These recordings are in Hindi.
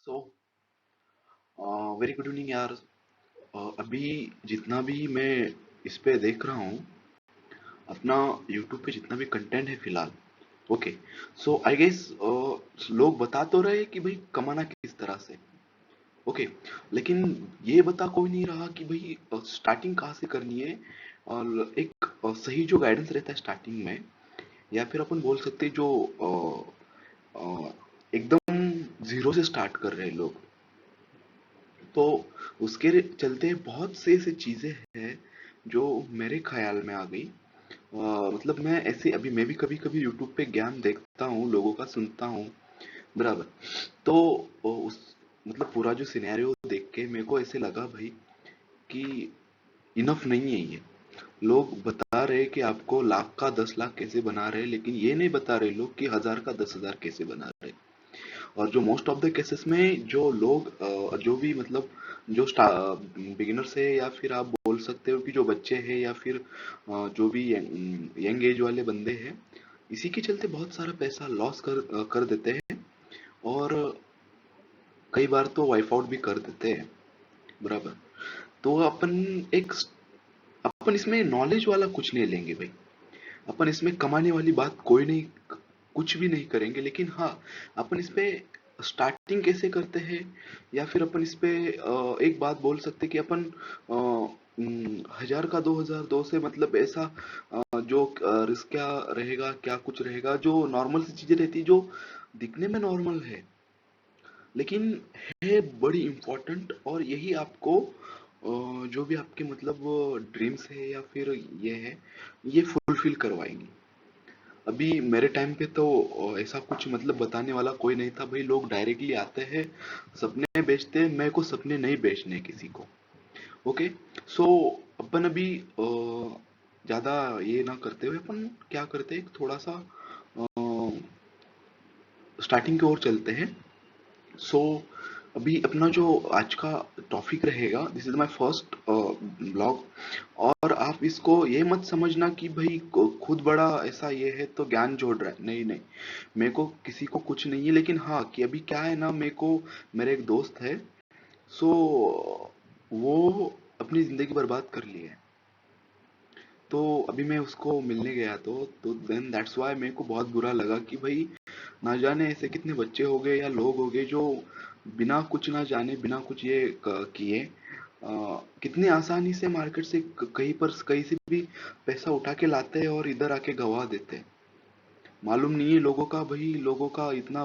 सो वेरी गुड इवनिंग यार। अभी जितना भी मैं इस पे देख रहा हूँ, अपना यूट्यूब पे जितना भी कंटेंट है फिलहाल, ओके। सो आई गेस लोग बता तो रहे कि भाई कमाना किस तरह से, ओके। लेकिन ये बता कोई नहीं रहा कि भाई स्टार्टिंग कहाँ से करनी है। और एक सही जो गाइडेंस रहता है स्टार्टिंग में, या फिर अपन बोल सकते हैं जो एकदम जीरो से स्टार्ट कर रहे हैं लोग, तो उसके चलते बहुत से ऐसे चीजें हैं जो मेरे ख्याल में आ गई। मतलब मैं ऐसे अभी मैं भी कभी कभी यूट्यूब पे ज्ञान देखता हूँ, लोगों का सुनता हूँ, बराबर। तो उस मतलब पूरा जो सिनेरियो देख के मेरे को ऐसे लगा भाई कि इनफ नहीं है ये। लोग बता रहे कि आपको लाख का 10 लाख कैसे बना रहे, लेकिन ये नहीं बता रहे लोग कि 1000 का 10,000 कैसे बना रहे। और जो मोस्ट ऑफ द केसेस में जो लोग जो भी मतलब जो बिगिनर्स है, या फिर आप बोल सकते हो कि जो बच्चे हैं, या फिर जो भी यंग एज वाले बंदे हैं, इसी के चलते बहुत सारा पैसा लॉस कर देते हैं। और कई बार तो वाइफ आउट भी कर देते हैं, बराबर। तो एक अपन इसमें नॉलेज वाला कुछ नहीं लेंगे भाई। अपन इसमें कमाने वाली बात कोई नहीं, कुछ भी नहीं करेंगे। लेकिन हाँ, अपन इस पे स्टार्टिंग कैसे करते हैं, या फिर अपन इस पे एक बात बोल सकते हैं कि अपन 1000 का 2000 दो से मतलब ऐसा जो रिस्क क्या रहेगा, क्या कुछ रहेगा, जो नॉर्मल सी चीजें रहती जो दिखने में नॉर्मल है, लेकिन है बड़ी इम्पोर्टेंट। और यही आपको जो भी आपके मतलब ड्रीम्स है या फिर ये है, ये फुलफिल करवाएंगी। अभी मेरे टाइम पे तो ऐसा कुछ मतलब बताने वाला कोई नहीं था भाई। लोग डायरेक्टली आते हैं, सपने बेचते हैं। मेरे को सपने नहीं बेचने किसी को, ओके। सो अपन अभी ज्यादा ये ना करते हुए अपन क्या करते हैं, थोड़ा सा स्टार्टिंग की ओर चलते हैं। सो अभी अपना जो आज का टॉपिक रहेगा, this is my first blog. और आप इसको ये मत समझना कि भाई खुद बड़ा ऐसा ये है तो ज्ञान जोड़ रहा है, नहीं नहीं। मेरे को किसी को कुछ नहीं है, लेकिन हाँ कि अभी क्या है ना, मेरे को मेरे एक दोस्त है। सो वो अपनी जिंदगी बर्बाद कर ली है। तो अभी मैं उसको मिलने गया तो देन दैट्स वाई मेरे को बहुत बुरा लगा कि भाई ना जाने ऐसे कितने बच्चे हो गए या लोग हो गए जो बिना कुछ ना जाने, बिना कुछ ये किए कितनी आसानी से मार्केट से कहीं पर कहीं से भी पैसा उठा के लाते हैं और इधर आके गवा देते हैं। मालूम नहीं है लोगों का भाई, लोगों का इतना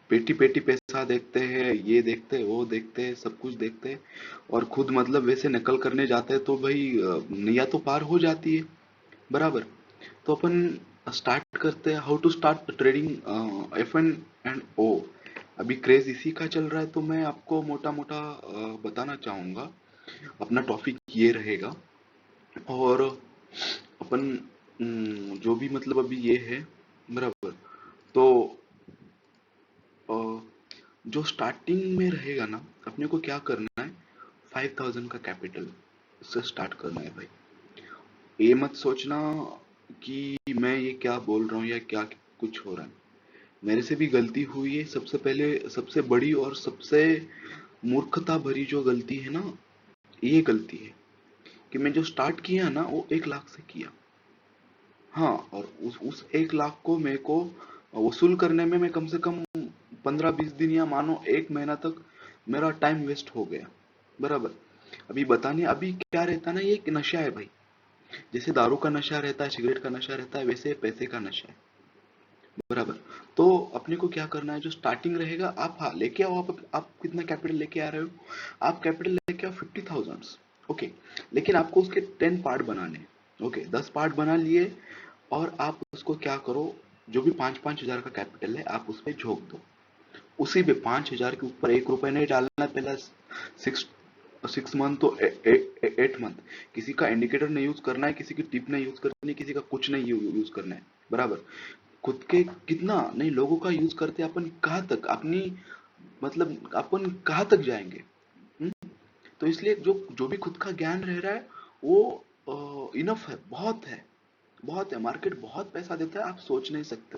पेटी पेटी पैसा देखते हैं, ये देखते हैं, वो देखते हैं, सब कुछ देखते हैं। और खुद मतलब वैसे नकल करने जाते हैं तो भाई नैया तो पार हो जाती है, बराबर। तो अपन स्टार्ट करते हैं, how to start trading F&O। अभी क्रेज इसी का चल रहा है, तो मैं आपको मोटा मोटा बताना चाहूंगा। अपना टॉपिक ये रहेगा। और अपन जो भी मतलब अभी ये है, बराबर। तो अ, जो स्टार्टिंग में रहेगा ना, अपने को क्या करना है, 5000 का कैपिटल से स्टार्ट करना है भाई। ये मत सोचना कि मैं ये क्या बोल रहा हूँ या क्या कुछ हो रहा है। मेरे से भी गलती हुई है। सबसे पहले सबसे बड़ी और सबसे मूर्खता भरी जो गलती है ना, ये गलती है कि मैं जो स्टार्ट किया ना वो 1 लाख से किया। हाँ, और उस 1 लाख को मेरे को वसूल करने में मैं कम से कम 15-20 दिन या मानो 1 महीना तक मेरा टाइम वेस्ट हो गया, बराबर। अभी बताने अभी क्या रहता है ना, ये एक नशा है भाई। जैसे दारू का नशा रहता है, सिगरेट का नशा रहता है, वैसे पैसे का नशा है, बराबर। तो अपने को क्या करना है, जो स्टार्टिंग रहेगा आप, हाँ लेके आओ। आप कितना कैपिटल लेके आ रहे हो, आप कैपिटल लेके आओ 50,000, ओके। लेकिन आपको उसके 10 पार्ट बनाने हैं, ओके। 10 पार्ट बना लिए, और आप उसको क्या करो, जो भी 5-5 हजार का कैपिटल है आप उस पर झोंक दो। उसी पे 5 हजार के ऊपर 1 रुपए नहीं डालना पहला 6 मंथ तो 8 मंथ। किसी का इंडिकेटर नहीं यूज करना है, किसी की टिप नहीं यूज करनी है, किसी का कुछ नहीं यूज करना है, बराबर। खुद के कितना नहीं, लोगों का यूज करते अपन कहाँ तक अपनी मतलब अपन कहाँ तक जाएंगे। हुँ? तो इसलिए जो जो भी खुद का ज्ञान रह रहा है वो इनफ है, बहुत है, बहुत है। मार्केट बहुत पैसा देता है, आप सोच नहीं सकते।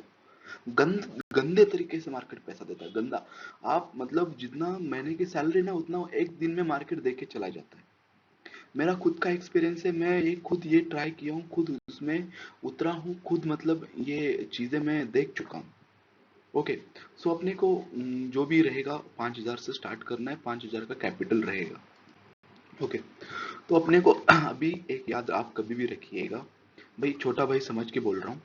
गंदे तरीके से मार्केट पैसा देता है, गंदा। आप मतलब जितना महीने की सैलरी ना उतना वो एक दिन में मार्केट दे के चला जाता है। मेरा खुद का एक्सपीरियंस है, मैं ये खुद ये ट्राई किया हूँ, खुद उसमें उतरा हूँ, खुद मतलब ये चीजें मैं देख चुका हूँ। ओके। सो अपने को जो भी रहेगा 5,000 से स्टार्ट करना है, 5,000 का कैपिटल रहेगा। ओके। तो अपने को अभी एक याद आप कभी भी रखिएगा, भाई छोटा भाई समझ के बोल रहा हूँ।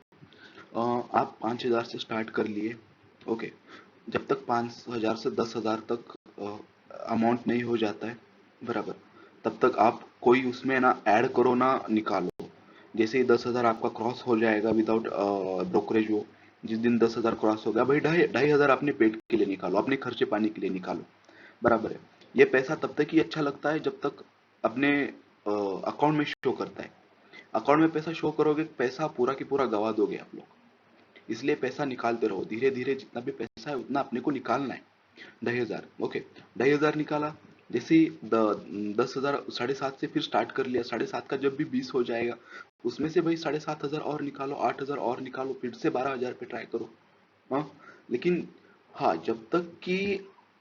आप 5,000 से स्टार्ट कर लिए। ओके। जब तक 5,000 से 10,000 तक अमाउंट नहीं हो जाता है, बराबर, तब तक आप कोई उसमें ना ऐड करो ना निकालो। जैसे ही 10,000 आपका क्रॉस हो जाएगा विदाउट ब्रोकरेज, वो जिस दिन 10,000 क्रॉस हो गया भाई, ढाई ढाई हजार अपने पेट के लिए निकालो, अपने खर्चे पानी के लिए निकालो। बराबर है। ये पैसा तब तक ही अच्छा लगता है जब तक अपने अकाउंट में शो करता है। अकाउंट में पैसा शो करोगे, पैसा पूरा की पूरा गवा दोगे आप लोग। इसलिए पैसा निकालते रहो धीरे धीरे, जितना भी पैसा है उतना अपने को निकालना है। 2,500, ओके। 2,500 निकाला। जैसे ही 10,000, 7.5 से फिर स्टार्ट कर लिया, 7.5 का जब भी 20 हो जाएगा, उसमें से भाई 7,500 और निकालो, 8,000 और निकालो, फिर से 12,000 पे ट्राई करो। हाँ। लेकिन हाँ, जब तक कि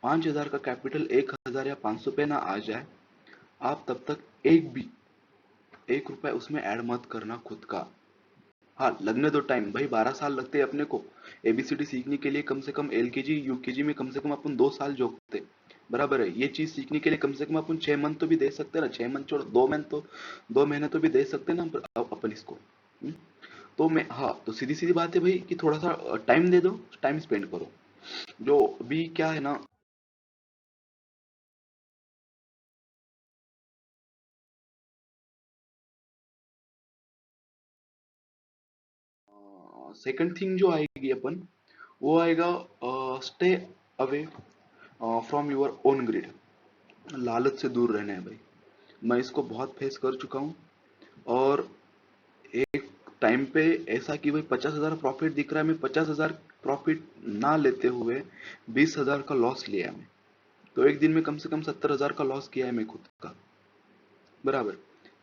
5,000 का कैपिटल 1,000 या 500 पे ना आ जाए, आप तब तक एक भी 1 रुपए उसमें ऐड मत करना खुद का। हाँ, लगने दो टाइम भाई, 12 साल लगते हैं अपने को एबीसीडी सीखने के लिए। कम से कम एलकेजी यूकेजी में कम से कम अपन 2 साल जोड़ते, बराबर है। ये चीज सीखने के लिए कम से कम अपन 6 मंथ तो भी दे सकते हैं ना, 6 मंथ छोड़ो, 2 मंथ तो, 2 महीने तो भी दे सकते हैं ना अपन इसको। हम्म? तो मैं, हाँ, तो सीधी सीधी बात है भाई कि थोड़ा सा टाइम दे दो, टाइम स्पेंड करो। जो अभी क्या है ना, सेकंड थिंग जो आएगी अपन, वो आएगा stay away from your own grid. लालच से दूर रहना है भाई। मैं इसको बहुत फेस कर चुका हूँ। और एक टाइम पे ऐसा कि भाई 50,000 प्रॉफिट दिख रहा है, मैं 50,000 प्रॉफिट ना लेते हुए 20,000 का लॉस लिया मैं। तो एक दिन में कम से कम 70,000 का लॉस किया है मैं खुद का। बराबर।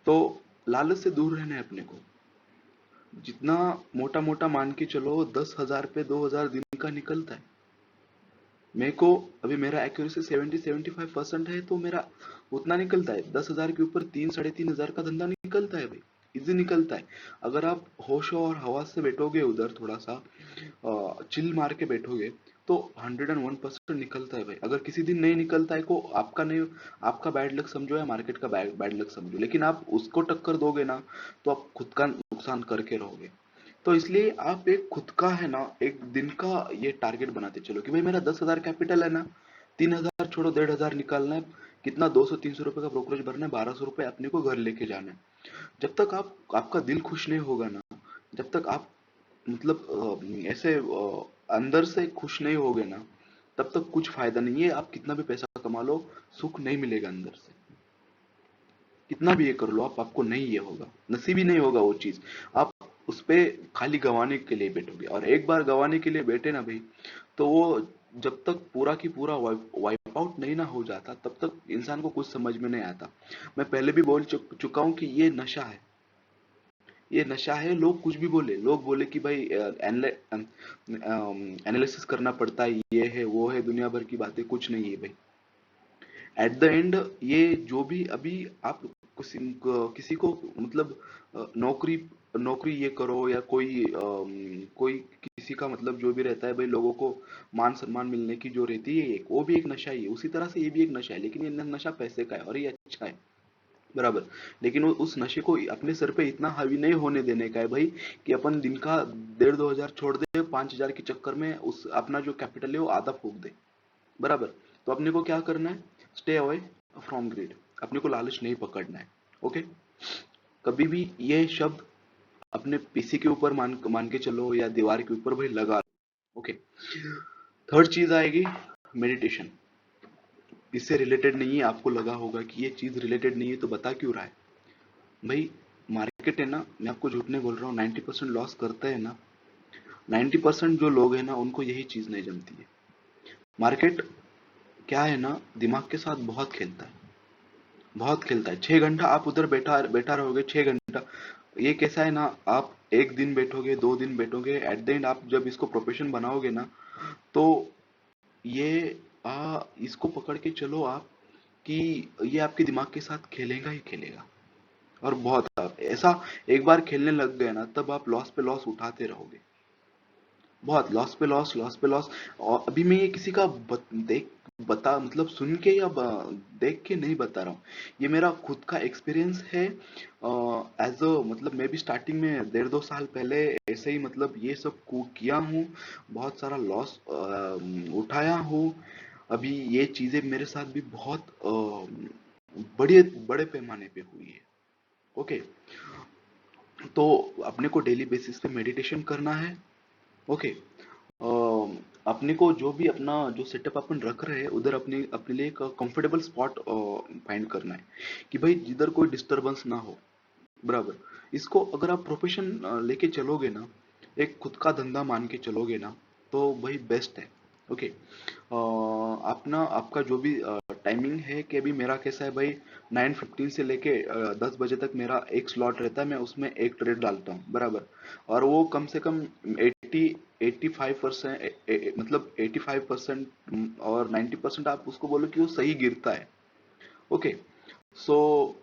तो लालच से दूर रहना है अपने को। जितना मोटा मोटा मान के चलो, 10,000 पे 2,000 दिन का निकलता है। मेरे को अभी मेरा एक्यूरेसी 70-75% है, तो मेरा उतना निकलता है। 10,000 के ऊपर 3-3.5 हजार का धंधा निकलता है भाई, इजी निकलता है। अगर आप होश और हवास से बैठोगे उधर, थोड़ा सा चिल मार के बैठोगे, तो 101% निकलता है भाई। अगर किसी दिन नहीं निकलता है, को आपका नहीं, आपका बैड लक समझो या मार्केट का बैड लक समझो, लेकिन आप उसको टक्कर दोगे ना, तो आप खुद का नुकसान करके रहोगे। तो इसलिए आप एक खुद का है ना, एक दिन का ये टारगेट बनाते चलो कि भाई मेरा 10,000 कैपिटल है ना, 3,000 छोड़ो, 1,500 निकालना है। कितना, 200-300 रुपए का ब्रोकरेज भरना है, 1,200 रुपए अपने को घर लेके जाना है। जब तक आप, आपका दिल खुश नहीं होगा ना, जब तक आप मतलब ऐसे अंदर से खुश नहीं होगे ना, तब तक कुछ फायदा नहीं है। आप कितना भी पैसा कमा लो, सुख नहीं मिलेगा अंदर से। कितना भी ये कर लो आप, आपको नहीं ये होगा, नसीब ही नहीं होगा वो चीज। आप उस पे खाली गंवाने के लिए बैठोगे, और एक बार गंवाने के लिए बैठे ना भाई, तो वो जब तक पूरा की पूरा वाइप आउट नहीं ना हो जाता, तब तक इंसान को कुछ समझ में नहीं आता। मैं पहले भी बोल चुका हूँ कि ये नशा है। ये नशा है। लोग कुछ भी बोले, लोग बोले कि भाई एनालिसिस करना पड़ता है, ये है वो है, दुनिया भर की बातें, कुछ नहीं है भाई। एट द एंड, ये जो भी अभी आप किसी किसी को मतलब नौकरी, नौकरी ये करो या कोई कोई किसी का मतलब जो भी रहता है भाई, लोगों को मान सम्मान मिलने की जो रहती है, एक वो भी एक नशा ही है। उसी तरह से ये भी एक नशा है, लेकिन ये नशा पैसे का है और ये अच्छा है। बराबर। लेकिन वो उस नशे को अपने सर पे इतना हावी नहीं होने देने का है भाई, कि अपन दिन का 1,500-2,000 छोड़ दे, 5,000 के चक्कर में उस अपना जो कैपिटल है वो आधा फूक दे। बराबर। तो अपने को क्या करना है, स्टे अवे फ्रॉम ग्रीड। अपने को लालच नहीं पकड़ना है। ओके। कभी भी ये शब्द अपने पीसी के ऊपर मान मान के चलो, या दीवार के ऊपर भाई लगा लो। ओके। थर्ड चीज आएगी मेडिटेशन। इससे रिलेटेड नहीं है, आपको लगा होगा कि ये चीज रिलेटेड नहीं है, तो बता क्यों रहा है भाई। मार्केट है ना, मैं आपको झूठ नहीं बोल रहा हूँ, 90% लॉस करते हैं ना, 90% जो लोग हैं ना, उनको यही चीज नहीं जमती है। मार्केट क्या है ना, दिमाग के साथ बहुत खेलता है, बहुत खेलता है। 6 घंटा आप उधर बैठा बैठा रहोगे, 6 घंटा। ये कैसा है ना, आप एक दिन बैठोगे, 2 दिन बैठोगे, एट द एंड आप जब इसको प्रोफेशन बनाओगे ना, तो ये इसको पकड़ के चलो आप कि ये आपके दिमाग के साथ खेलेगा ही खेलेगा। और बहुत आप ऐसा एक बार खेलने लग गए ना, तब आप लॉस पे लॉस उठाते रहोगे। बहुत लॉस पे लॉस, लॉस पे लॉस। और अभी मैं ये किसी का बता मतलब सुन के या देख के नहीं बता रहा हूँ। ये मेरा खुद का एक्सपीरियंस है। एज अ मतलब मैं भी स्टार्टिंग में 1.5-2 साल पहले ऐसे ही मतलब ये सब किया हूँ। बहुत सारा लॉस उठाया हूँ। अभी ये चीजें मेरे साथ भी बहुत बड़े बड़े पैमाने पे हुई है। ओके। तो अपने को डेली बेसिस पे मेडिटेशन करना है। ओके। अपने को जो भी अपना जो सेटअप अपन रख रहे हैं उधर अपने अपने लिए एक कंफर्टेबल स्पॉट फाइंड करना है कि भाई जिधर कोई डिस्टरबेंस ना हो। बराबर। इसको अगर आप प्रोफेशन लेके चलोगे ना, एक खुद का धंधा मान के चलोगे ना, तो वही बेस्ट है। ओके। अपना आपका जो भी टाइमिंग है कि अभी मेरा कैसा है भाई, 9:15 से लेके 10 बजे तक मेरा एक स्लॉट रहता है, मैं उसमें एक ट्रेड डालता हूँ। बराबर। और वो कम से कम 85% मतलब 85% और 90% आप उसको बोलो कि वो सही गिरता है। ओके। सो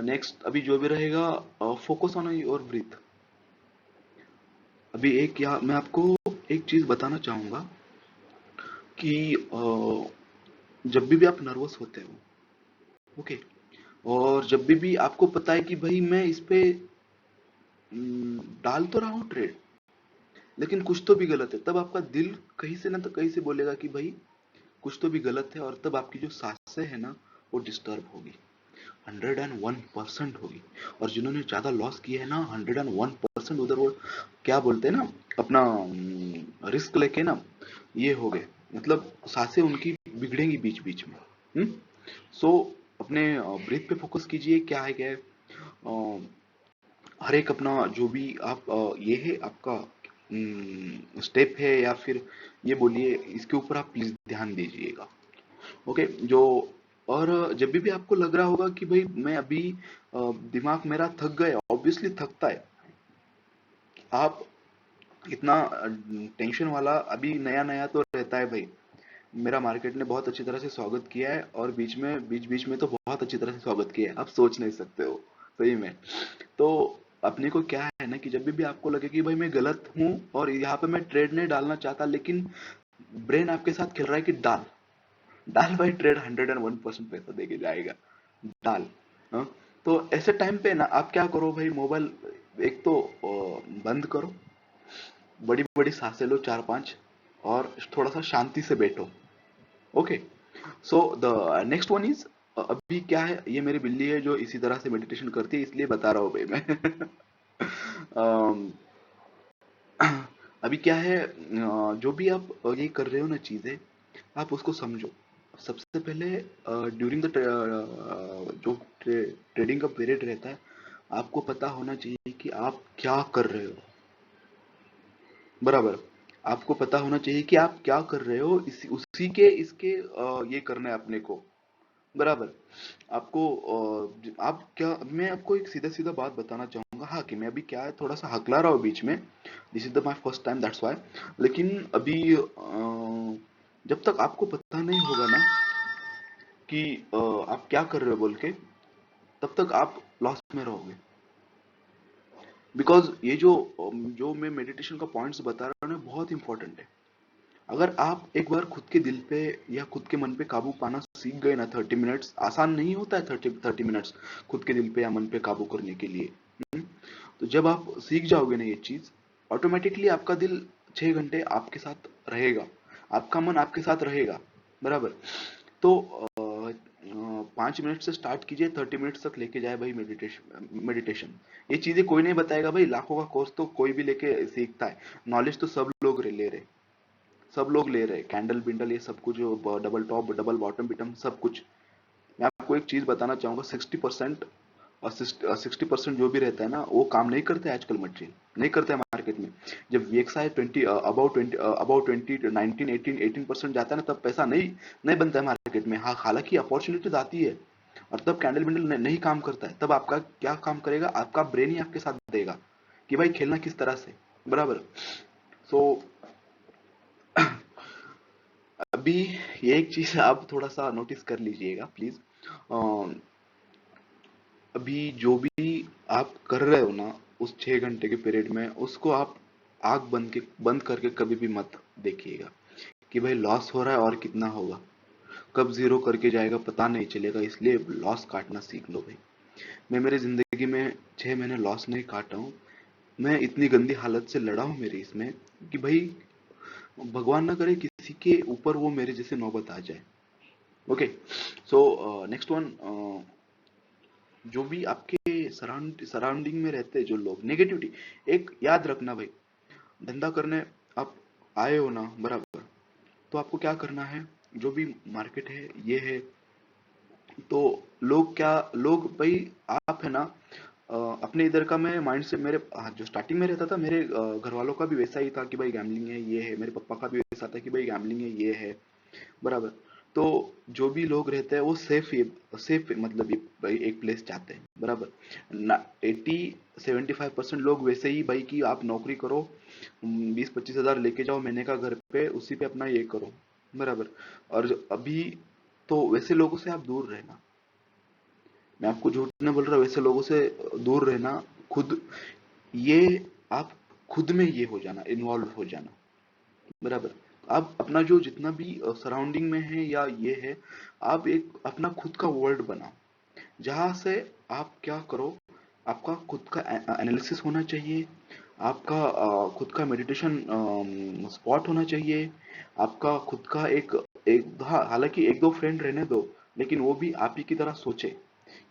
नेक्स्ट अभी जो भी रहेगा, फोकस ऑन योर ब्रीथ। अभी एक यहाँ मैं आपको एक चीज बताना चाहूंगा कि जब भी आप नर्वस होते हो, ओके, और जब भी आपको पता है कि भाई मैं इस पे डाल तो रहा हूँ ट्रेड, लेकिन कुछ तो भी गलत है, तब आपका दिल कहीं से ना तो कहीं से बोलेगा कि भाई कुछ तो भी गलत है, और तब आपकी जो सांसें है ना, वो डिस्टर्ब होगी। 101% होगी। और जिन्होंने ज्यादा लॉस किया है ना, 101% उधर वो क्या बोलते हैं ना, अपना रिस्क लेके ना ये हो गए, मतलब सांसें उनकी बिगड़ेंगी बीच बीच में। सो अपने ब्रीथ पे फोकस कीजिए। क्या है क्या है, हर एक अपना जो भी आप ये है आपका स्टेप है, या फिर ये बोलिए, इसके ऊपर आप प्लीज ध्यान दीजिएगा। ओके। जो और जब भी आपको लग रहा होगा कि भाई मैं अभी दिमाग मेरा थक गया, ऑब्वियसली थकता है। आप इतना टेंशन वाला अभी नया नया तो रहता है भाई। मेरा मार्केट ने बहुत अच्छी तरह से स्वागत किया है, और बीच बीच में तो बहुत अच्छी तरह से स्वागत किया है, आप सोच नहीं सकते हो। सही में। तो अपने को क्या है ना कि जब भी आपको लगे कि भाई मैं गलत हूं और यहाँ पे मैं ट्रेड नहीं डालना चाहता, लेकिन ब्रेन आपके साथ खेल रहा है कि डाल, डाल भाई ट्रेड, 101% पैसा देके जाएगा, डाल। हाँ? तो ऐसे टाइम पे ना आप क्या करो भाई, मोबाइल एक तो बंद करो, बड़ी बड़ी सांसें लो 4-5, और थोड़ा सा शांति से बैठो। Okay. So the next one is, अभी क्या है, ये मेरी बिल्ली है जो इसी तरह से मेडिटेशन करती है, इसलिए बता रहा हूँ भाई मैं। अम, अभी क्या है, जो भी आप ये कर रहे हो ना चीजें, आप उसको समझो। सबसे पहले ड्यूरिंग द जो ट्रेडिंग का पीरियड रहता है, आपको पता होना चाहिए कि आप क्या कर रहे हो। बराबर। आपको पता होना चाहिए कि आप क्या कर रहे हो, इसी उसी के इसके ये करना है अपने को। बराबर। आपको आप क्या, मैं आपको एक सीधा सीधा बात बताना चाहूंगा, हाँ, कि मैं अभी क्या है थोड़ा सा हकला रहा हूँ बीच में, this is the my first time, that's why. लेकिन अभी जब तक आपको पता नहीं होगा ना कि आप क्या कर रहे हो बोल के, तब तक आप लॉस में रहोगे। बिकॉज ये जो मैं मेडिटेशन का पॉइंट्स बता रहा हूँ ना, बहुत इंपॉर्टेंट है। अगर आप एक बार खुद के दिल पे या खुद के मन पे काबू पाना सीख गए ना, 30 मिनट्स आसान नहीं होता है, 30 मिनट्स खुद के दिल पे या मन पे काबू करने के लिए। तो जब आप सीख जाओगे ना ये चीज, ऑटोमेटिकली आपका दिल 6 घंटे आपके साथ रहेगा, आपका मन आपके साथ रहेगा। बराबर। तो 5 मिनट से स्टार्ट कीजिए, 30 मिनट्स तक लेके जाए भाई मेडिटेशन। मेडिटेशन ये चीजें कोई नहीं बताएगा भाई, लाखों का कोर्स तो कोई भी लेके सीखता है, नॉलेज तो सब लोग ले रहे, सब लोग ले रहे, कैंडल बिंडल ये सब कुछ, डबल टॉप डबल बॉटम बिटम सब कुछ। मैं आपको एक चीज बताना चाहूंगा, 60% और 60% जो भी रहता है ना, वो काम नहीं करते आजकल, मटेरियल नहीं करते हैं मार्केट में। जब वीएक्सआई 19-18% जाता है ना, तब पैसा नहीं नहीं बनता है मार्केट में। हाँ, हालांकि अपॉर्चुनिटीज आती है, और तब कैंडल बिंडल नहीं काम करता है, तब आपका क्या काम करेगा, आपका ब्रेन ही आपके साथ देगा कि भाई खेलना किस तरह से, बराबर। सो अभी ये एक चीज आप थोड़ा सा नोटिस कर लीजिएगा प्लीज। अभी जो भी आप कर रहे हो ना उस 6 घंटे के पीरियड में, उसको आप आंख बंद करके कभी भी मत देखिएगा कि भाई लॉस हो रहा है और कितना होगा, कब जीरो करके जाएगा पता नहीं चलेगा, इसलिए लॉस काटना सीख लो भाई। मैं मेरी जिंदगी में 6 महीने लॉस नहीं काटा हूँ। मैं इतनी गंदी हालत से लड़ा हूँ मेरी इसमें कि भाई भगवान ना करे किसी के ऊपर वो मेरे जैसे नौबत आ जाए। ओके। सो नेक्स्ट वन, जो भी आपके सराउंडिंग में रहते हैं जो लोग नेगेटिविटी, एक याद रखना भाई, धंधा करने आप आए हो ना, बराबर, तो आपको क्या करना है, जो भी मार्केट है ये है, तो लोग भाई, आप है ना, अपने इधर का मैं माइंड से मेरे जो स्टार्टिंग में रहता था, मेरे घर वालों का भी वैसा ही था कि भाई गैम्बलिंग है ये है, मेरे पापा का भी वैसा था कि भाई गैम्बलिंग है ये है, बराबर। तो जो भी लोग रहते हैं वो सेफ मतलब ये भाई एक प्लेस चाहते हैं, बराबर ना। 80-75% लोग वैसे ही भाई कि आप नौकरी करो, 20-25 हजार लेके जाओ महीने का घर पे, उसी पे अपना ये करो, बराबर। और अभी तो वैसे लोगों से आप दूर रहना, मैं आपको झूठ नहीं बोल रहा, वैसे लोगों से दूर रहना। खुद ये आप खुद में ये हो जाना, इन्वॉल्व हो जाना, बराबर। आप अपना जो जितना भी सराउंडिंग में है या ये है, आप एक अपना खुद का वर्ल्ड बनाओ, जहां से आप क्या करो, आपका खुद का एनालिसिस होना चाहिए, आपका खुद का मेडिटेशन स्पॉट होना चाहिए, आपका खुद का एक एक हाँ, हालांकि एक दो फ्रेंड रहने दो, लेकिन वो भी आप ही की तरह सोचे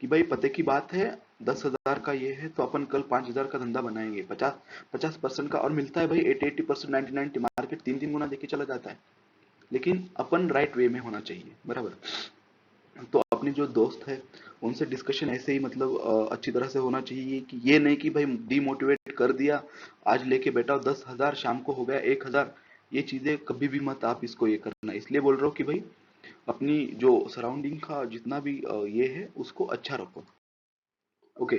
कि भाई पते की बात है, 10 हजार का ये है तो अपन कल 5 हजार का धंधा बनाएंगे, 50-50% का, और मिलता है भाई 80-80%, 90-90, मार्केट 3-3 गुना देके चला जाता है, लेकिन अपन राइट वे में होना चाहिए, बराबर। तो अपने जो दोस्त है उनसे डिस्कशन ऐसे ही मतलब अच्छी तरह से होना चाहिए, कि ये नहीं कि भाई डीमोटिवेट कर दिया, आज लेके बैठा 10 हजार, शाम को हो गया 1 हजार, ये चीजें कभी भी मत आप इसको ये करना, इसलिए बोल रहा हूँ कि भाई अपनी जो सराउंडिंग का जितना भी ये है उसको अच्छा रखो। ओके।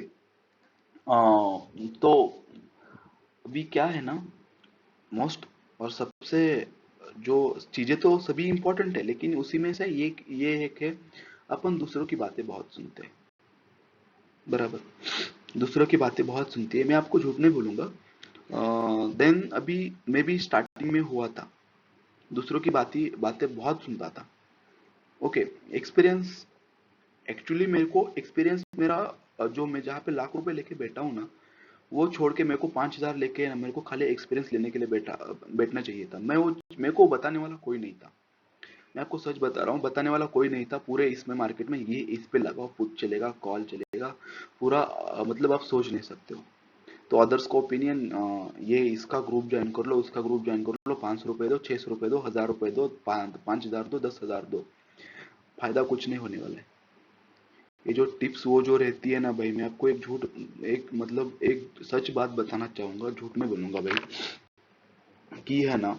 तो अभी क्या है ना, मोस्ट और सबसे जो चीजें तो सभी इंपॉर्टेंट है, लेकिन उसी में से ये एक है, अपन दूसरों की बातें बहुत सुनते हैं, बराबर। दूसरों की बातें बहुत सुनती है, मैं आपको झूठ नहीं बोलूंगा। देन अभी मैं भी स्टार्टिंग में हुआ था, दूसरों की बातें बातें बहुत सुनता था। ओके। एक्सपीरियंस, एक्चुअली मेरे को एक्सपीरियंस मेरा जो मैं जहाँ पे लाख रुपए लेके बैठा हूँ ना, वो छोड़ के मेरे को 5 हजार लेके मेरे को खाली एक्सपीरियंस लेने के लिए बैठना चाहिए था। मेरे को बताने वाला कोई नहीं था, मैं आपको सच बता रहा हूँ, बताने वाला कोई नहीं था पूरे इसमें मार्केट में, ये इस पे लगाओ, पुट चलेगा, कॉल चलेगा, पूरा मतलब आप सोच नहीं सकते हो। तो अदर्स को ओपिनियन, ये इसका ग्रुप ज्वाइन कर लो, उसका ग्रुप ज्वाइन कर लो, 500 रुपए दो, 600 रुपए दो, 1000 रुपए दो, 5 हजार दो, 10 हजार दो, फायदा कुछ नहीं होने वाला है। ये जो टिप्स वो जो रहती है ना भाई, मैं आपको एक झूठ, एक मतलब एक सच बात बताना चाहूंगा, झूठ में बोलूंगा भाई, कि है ना,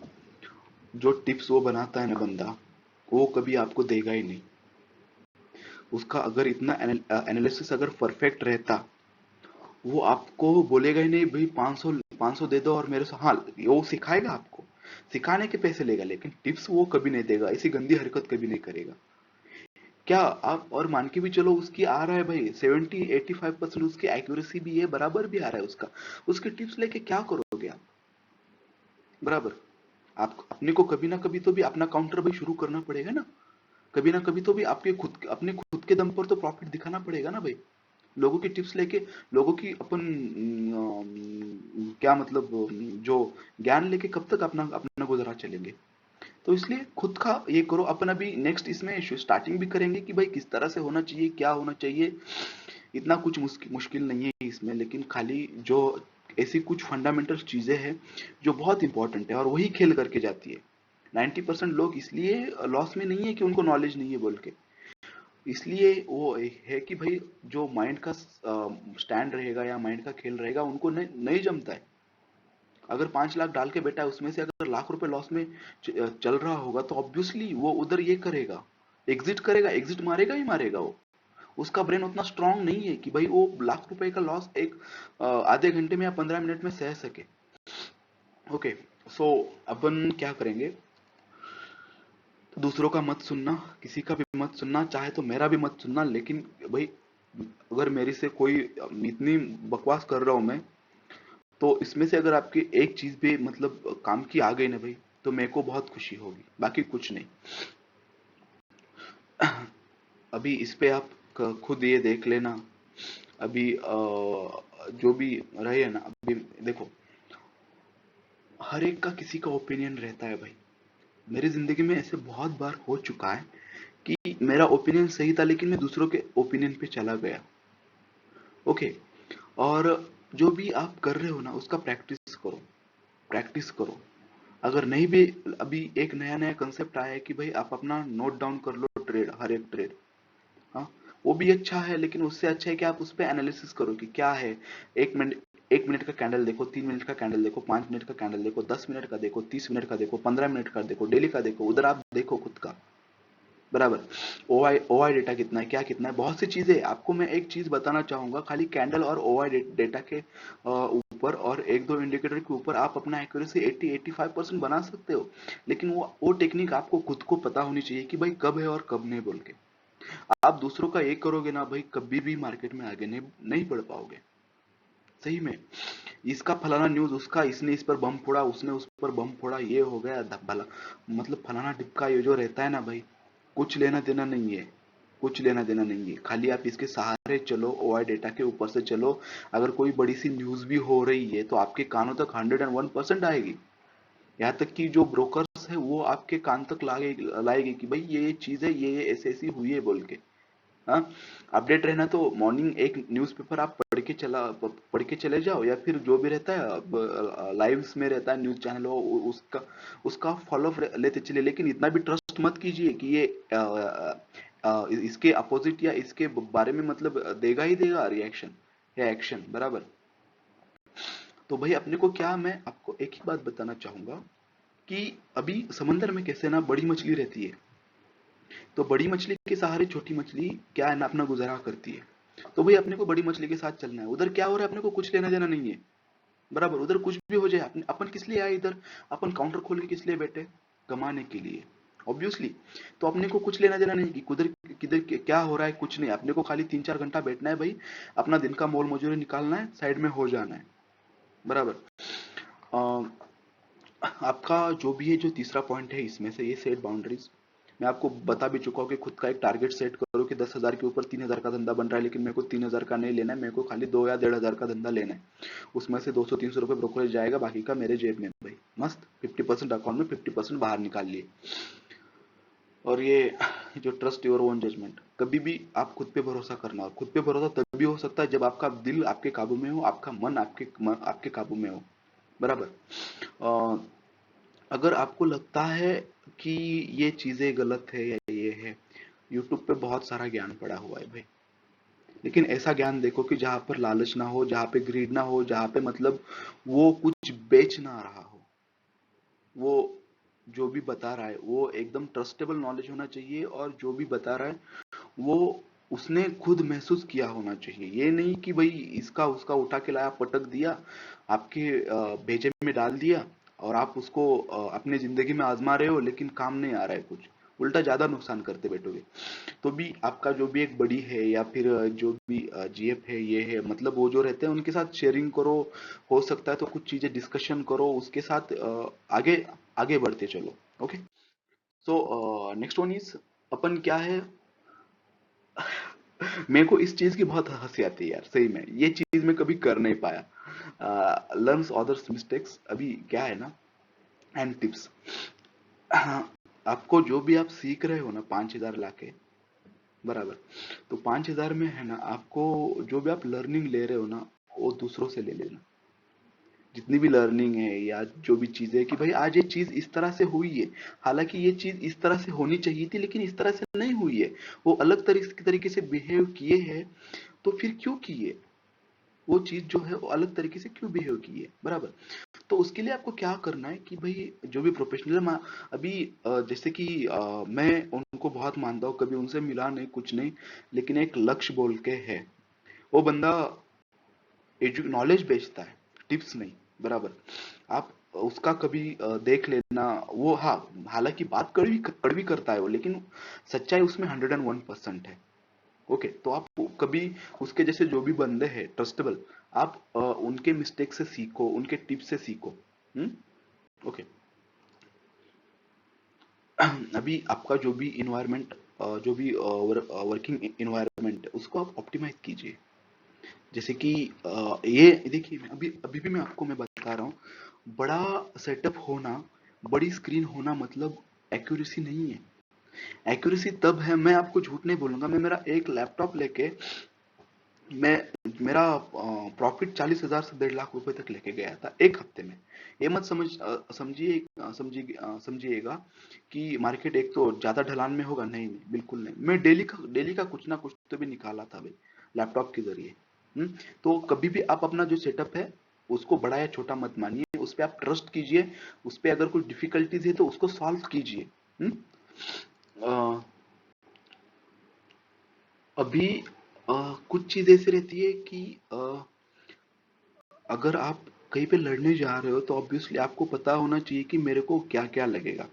जो टिप्स वो बनाता है ना बंदा, वो कभी आपको देगा ही नहीं। उसका अगर इतना एनालिसिस अगर परफेक्ट रहता, वो आपको बोलेगा ही नहीं भाई 500 500 दे दो और मेरे से, हाँ वो सिखाएगा आपको, सिखाने के पैसे लेगा, लेकिन टिप्स वो कभी नहीं देगा, ऐसी गंदी हरकत कभी नहीं करेगा। क्या आप और मान के भी चलो उसकी आ रहा है भाई 70-85% उसकी एक्यूरेसी भी है, बराबर भी आ रहा है उसका, उसके टिप्स लेके क्या करोगे आप, बराबर। आप अपने को कभी ना कभी तो भी अपना काउंटर भाई शुरू करना पड़ेगा ना, कभी ना कभी तो भी आपके खुद अपने खुद के दम पर तो प्रॉफिट दिखाना पड़ेगा ना भाई। लोगों की टिप्स लेके, लोगों की अपन क्या मतलब जो ज्ञान लेके कब तक अपना अपना गुजारा चलेंगे। तो इसलिए खुद का ये करो। अपन अभी नेक्स्ट इसमें स्टार्टिंग भी करेंगे कि भाई किस तरह से होना चाहिए, क्या होना चाहिए, इतना कुछ मुश्किल नहीं है इसमें, लेकिन खाली जो ऐसी कुछ फंडामेंटल चीजें हैं जो बहुत इंपॉर्टेंट है और वही खेल करके जाती है। 90% लोग इसलिए लॉस में नहीं है कि उनको नॉलेज नहीं है बोल के, इसलिए वो है कि भाई जो माइंड का स्टैंड रहेगा या माइंड का खेल रहेगा उनको नहीं जमता है। अगर 5 लाख डाल के बैठा है, उसमें से अगर लाख रुपए लॉस में चल रहा होगा, तो ऑब्वियसली वो उधर ये करेगा, एग्जिट करेगा, एग्जिट मारेगा ही मारेगा वो। उसका ब्रेन उतना स्ट्रांग नहीं है कि भाई वो लाख रुपए का लॉस एक आधे घंटे में या 15 मिनट में सह सके। ओके। सो अपन क्या करेंगे, दूसरों का मत सुनना, किसी का भी मत सुनना, चाहे तो मेरा भी मत सुनना, लेकिन भाई अगर मेरे से कोई इतनी बकवास कर रहा हूं मैं, तो इसमें से अगर आपकी एक चीज भी मतलब काम की आ गई ना भाई, तो मेरे को बहुत खुशी होगी, बाकी कुछ नहीं। अभी इस पे आप खुद ये देख लेना। अभी जो भी रहे ना, अभी देखो, हर एक का किसी का ओपिनियन रहता है भाई। मेरी जिंदगी में ऐसे बहुत बार हो चुका है कि मेरा ओपिनियन सही था लेकिन मैं दूसरों के ओपिनियन पे चला गया। ओके। और जो भी आप कर रहे हो ना उसका प्रैक्टिस करो, प्रैक्टिस करो। अगर नहीं भी, अभी एक नया नया कंसेप्ट आया है कि भाई आप अपना नोट डाउन कर लो ट्रेड, हर एक ट्रेड। हाँ, वो भी अच्छा है, लेकिन उससे अच्छा है कि आप उस पर एनालिसिस करो कि क्या है। 1 मिनट, 1 मिनट का कैंडल देखो, 3 मिनट का कैंडल देखो, 5 मिनट का कैंडल देखो, 10 मिनट का देखो, 30 मिनट का देखो, 15 मिनट का देखो, डेली का देखो, उधर आप देखो खुद का। बराबर। ओआई डेटा कितना है, क्या कितना है, बहुत सी चीजें। आपको मैं एक चीज बताना चाहूंगा, खाली कैंडल और ओआई डेटा के ऊपर और एक दो इंडिकेटर के ऊपर आप अपना एक्यूरेसी 80-85% बना सकते हो। लेकिन वो टेक्निक आपको खुद को पता होनी चाहिए कि भाई कब है और कब नहीं बोल के। आप दूसरों का एक करोगे ना भाई, कभी भी मार्केट में आगे नहीं बढ़ पाओगे। सही में, इसका फलाना न्यूज, उसका इसने इस पर बम फोड़ा, उसने उस पर बम फोड़ा, ये हो गया भला, मतलब फलाना टिपका, ये जो रहता है ना भाई, कुछ लेना देना नहीं है। कुछ लेना देना नहीं है, खाली आप इसके सहारे चलो, ओआई डेटा के ऊपर से चलो। अगर कोई बड़ी सी न्यूज भी हो रही है तो आपके कानों तक 101% आएगी। यहाँ तक कि जो ब्रोकर्स है वो आपके कान तक लाएगी कि भाई ये चीज है, ये ऐसी ऐसी हुई है बोल के। हाँ, अपडेट रहना तो मॉर्निंग एक न्यूज़पेपर आप पढ़ के चले जाओ, या फिर जो भी रहता है लाइव्स में रहता है न्यूज चैनल हो, उसका उसका फॉलो लेते चले। लेकिन इतना भी ट्रस्ट मत कीजिए कि ये इसके अपोजिट या इसके बारे में मतलब देगा ही देगा रिएक्शन या एक्शन। बराबर। तो भाई अपने को क्या, मैं आपको एक ही बात बताना चाहूंगा कि अभी समंदर में कैसे ना बड़ी मछली रहती है, तो बड़ी मछली के सहारे छोटी मछली क्या है ना अपना गुजारा करती है। तो भाई अपने को बड़ी मछली के साथ चलना है, उधर क्या हो रहा है अपने को कुछ लेना देना नहीं है। बराबर, उधर कुछ भी हो जाए, अपन किस लिए आए इधर, अपन काउंटर खोल के किस लिए बैठे, कमाने के लिए, ऑब्वियसली। तो अपने को कुछ लेना देना नहीं कि कुधर किधर क्या हो रहा है, कुछ नहीं। अपने को खाली 3-4 घंटा बैठना है भाई, अपना दिन का मोल मजूरी निकालना है, साइड में हो जाना है। बराबर। आपका जो भी है, जो तीसरा पॉइंट है इसमें से, ये सेट बाउंड्रीज। मैं आपको बता भी चुका हूँ कि खुद का एक टारगेट सेट करो कि 10,000 के ऊपर 3,000 का धंधा बन रहा है, लेकिन मेरे को 3,000 का नहीं लेना है, मेरे को खाली 2 या 1,500 का धंधा लेना है। उसमें से 200-300 रुपये ब्रोकरेज जाएगा, बाकी का मेरे जेब में भाई, मस्त 50% अकाउंट में, 50% बाहर निकाल लिए। और ये जो ट्रस्ट योर ओन जजमेंट, कभी भी आप खुद पे भरोसा करना। और खुद पे भरोसा तभी हो सकता है जब आपका दिल आपके काबू में हो, आपका मन आपके काबू में हो। बराबर। अगर आपको लगता है कि ये चीजें गलत है या ये है, यूट्यूब पे बहुत सारा ज्ञान पड़ा हुआ है भाई। लेकिन ऐसा ज्ञान देखो कि जहां पर लालच ना हो, जहां पे ग्रीड ना हो, जहां पे मतलब वो कुछ बेच ना रहा हो। वो जो भी बता रहा है वो एकदम ट्रस्टेबल नॉलेज होना चाहिए, और जो भी बता रहा है वो उसने खुद महसूस किया होना चाहिए। ये नहीं कि भाई इसका उसका उठा के लाया, पटक दिया, आपके भेजे में डाल दिया, और आप उसको अपने जिंदगी में आजमा रहे हो लेकिन काम नहीं आ रहा है कुछ, उल्टा ज्यादा नुकसान करते बैठोगे। तो भी आपका जो भी एक बड़ी है या फिर जो भी जीएफ है, ये है, मतलब वो जो रहते हैं उनके साथ शेयरिंग करो। हो सकता है तो कुछ चीजें डिस्कशन करो, उसके साथ आगे आगे बढ़ते चलो। Okay. So next one is, अपन क्या है, मेरे को इस चीज की बहुत हंसी आती है यार, सही में ये चीज मैं कभी कर नहीं पाया। लर्न्स अदर्स मिस्टेक्स, अभी क्या है ना, एंड टिप्स। आपको जो भी आप सीख रहे हो ना 5,000 लाके, बराबर, तो 5,000 में है ना, आपको जो भी आप लर्निंग ले रहे हो ना, वो दूसरों से ले लेना। जितनी भी लर्निंग है या जो भी चीजें है कि भाई आज ये चीज इस तरह से हुई है, हालांकि ये चीज इस तरह से होनी चाहिए थी लेकिन इस तरह से नहीं हुई है, वो अलग तरीके से बिहेव किए हैं, तो फिर क्यों किए, वो चीज जो है वो अलग तरीके से क्यों बिहेव की है। बराबर। तो उसके लिए आपको क्या करना है कि भाई जो भी प्रोफेशनल, अभी जैसे कि मैं उनको बहुत मानता हूँ, कभी उनसे मिला नहीं, कुछ नहीं, लेकिन एक लक्ष्य बोल के है। वो बंदा नॉलेज बेचता है, टिप्स नहीं। बराबर। आप उसका कभी देख लेना। वो हाँ, हालांकि बात कड़वी कड़वी करता है वो, लेकिन सच्चाई उसमें 101% है। ओके, तो आप कभी उसके जैसे जो भी बंदे हैं ट्रस्टेबल, आप उनके मिस्टेक से सीखो, उनके टिप्स से सीखो। हम्म। ओके। अभी आपका जो भी इन्वायरमेंट, जो भी वर्किंग इन्वायरमेंट है, उसको आप ऑप्टिमाइज कीजिए। जैसे कि ये देखिए, अभी अभी भी मैं बता रहा हूँ, बड़ा सेटअप होना, बड़ी स्क्रीन होना मतलब एक्यूरेसी नहीं है। एक्यूरेसी तब है, मैं आपको झूठ नहीं बोलूंगा, मैं मेरा एक लैपटॉप लेके, मैं मेरा प्रॉफिट 40,000 से 1.5 लाख रुपए तक लेके गया था एक हफ्ते में। ये मत समझिएगा कि मार्केट एक तो ज्यादा ढलान में होगा, नहीं नहीं, बिल्कुल नहीं। मैं डेली का कुछ ना कुछ तो भी निकाला था भाई, लैपटॉप के जरिए। हम्म। तो कभी भी आप अपना जो सेटअप है, उसको बड़ा या छोटा मत मानिए, उस पर आप ट्रस्ट कीजिए। उस पर अगर कुछ डिफिकल्टीज है तो उसको सॉल्व कीजिए। हम्म। अ, अभी कुछ चीज ऐसी रहती है कि अगर आप कहीं पे लड़ने जा रहे हो तो ऑब्वियसली आपको पता होना चाहिए कि मेरे को क्या क्या लगेगा।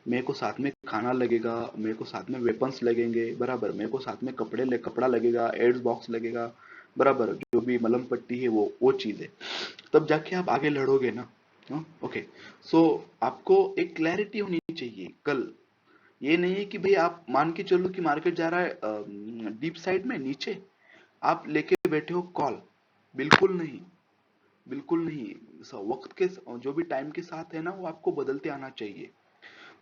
मेरे को साथ में खाना लगेगा, मेरे को साथ में वेपन्स लगेंगे, बराबर, मेरे को साथ में कपड़ा लगेगा, एड्स बॉक्स लगेगा, बराबर, जो भी मलहम पट्टी है, वो चीज है। तब जाके आप आगे लड़ोगे ना। ओके। सो आपको एक क्लैरिटी होनी चाहिए कल। ये नहीं है कि भाई आप मान के चलो कि मार्केट जा रहा है डीप साइड में नीचे, आप लेके बैठे हो कॉल। बिल्कुल नहीं, बिल्कुल नहीं। वक्त के जो भी टाइम के साथ है ना, वो आपको बदलते आना चाहिए।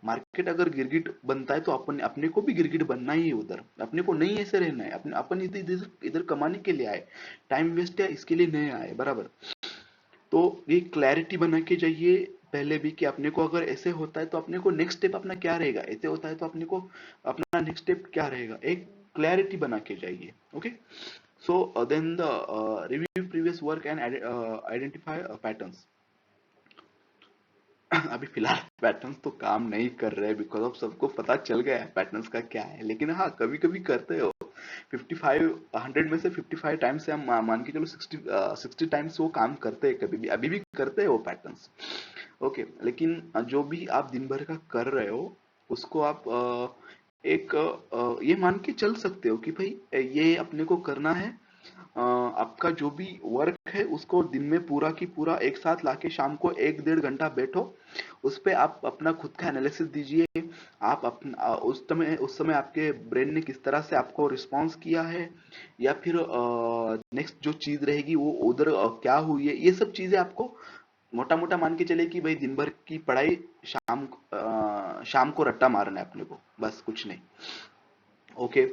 मार्केट अगर गिरगिट बनता है तो अपन अपने को भी गिरगिट बनना ही है उधर। अपने को नहीं ऐसे रहना है, अपने अपन इधर इधर इधर कमाने के लिए आए, टाइम वेस्ट है इसके लिए नहीं आए, बराबर। तो ये क्लैरिटी बना के जाइए पहले भी कि अपने को अगर ऐसे होता है तो अपने को नेक्स्ट स्टेप अपना क्या रहेगा, ऐसे होता है तो अपने को अपना नेक्स्ट स्टेप क्या रहेगा, एक क्लैरिटी बना के जाइए। Okay. So then the review previous work and identify patterns. अभी फिलहाल पैटर्न्स तो काम नहीं कर रहे, बिकॉज ऑफ सबको पता चल गया है पैटर्न्स का क्या है। लेकिन हाँ, कभी कभी करते हो। 55 100 में से 55 टाइम्स से हम मान के चलो 60 टाइम्स वो काम करते हैं, कभी भी अभी भी करते हैं वो पैटर्न्स। ओके। लेकिन जो भी आप दिन भर का कर रहे हो, उसको आप एक ये मान के चल सकते हो कि भाई ये अपने को करना है। आपका जो भी वर्क है उसको दिन में पूरा की पूरा एक साथ लाके शाम को 1 1.5 घंटा बैठो, उस पे आप अपना खुद का एनालिसिस दीजिए। आप अपना उस समय आपके ब्रेन ने किस तरह से आपको रिस्पॉन्स किया है, या फिर नेक्स्ट जो चीज रहेगी वो उधर क्या हुई है, ये सब चीजें आपको मोटा मोटा मान के चले कि भाई दिन भर की पढ़ाई शाम को रट्टा मारना है अपने को, बस कुछ नहीं। Okay.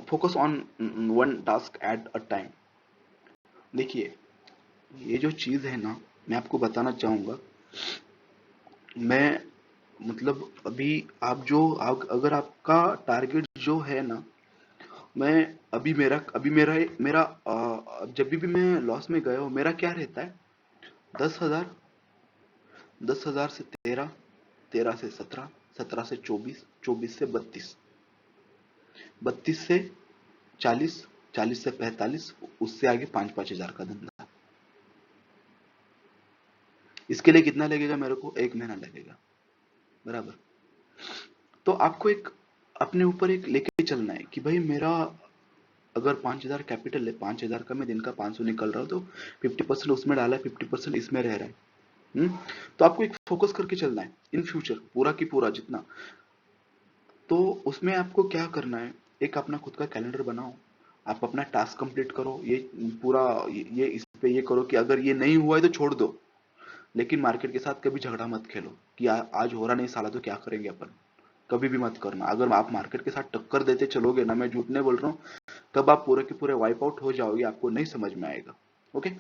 Focus on one task at a time. देखिए, ये जो चीज है ना, मैं आपको बताना चाहूंगा। मैं मतलब अभी आप जो अगर आपका टारगेट जो है ना, मैं अभी मेरा मेरा जब भी मैं लॉस में गया हूँ, मेरा क्या रहता है, 10,000, 10,000 से 13, 13 से 17, 17 से 24, 24 से 32, 32 से 40, 40 से 45, उससे आगे 5-5 हजार का धंधा। इसके लिए कितना लगेगा मेरे को, 1 महीना लगेगा, बराबर। तो आपको एक अपने ऊपर एक लेके चलना है कि भाई मेरा अगर 5,000 कैपिटल है, 5,000 का मैं दिन का 500 निकल रहा हूँ, तो 50% उसमें डाला है, 50% इसमें रह रहा है। तो आपको एक फोकस करके चलना है इन फ्यूचर, पूरा की पूरा जितना। तो उसमें आपको क्या करना है, एक अपना खुद का कैलेंडर बनाओ। आप अपना टास्क कंप्लीट करो, ये पूरा, ये इस पे ये करो कि अगर ये नहीं हुआ है तो छोड़ दो। लेकिन मार्केट के साथ कभी झगड़ा मत खेलो कि आज हो रहा नहीं साला तो क्या करेंगे अपन। कभी भी मत करना। अगर आप मार्केट के साथ टक्कर देते चलोगे ना, मैं झूठ नहीं बोल रहा हूँ, तब आप पूरे के पूरे वाइप आउट हो जाओगे, आपको नहीं समझ में आएगा। ओके।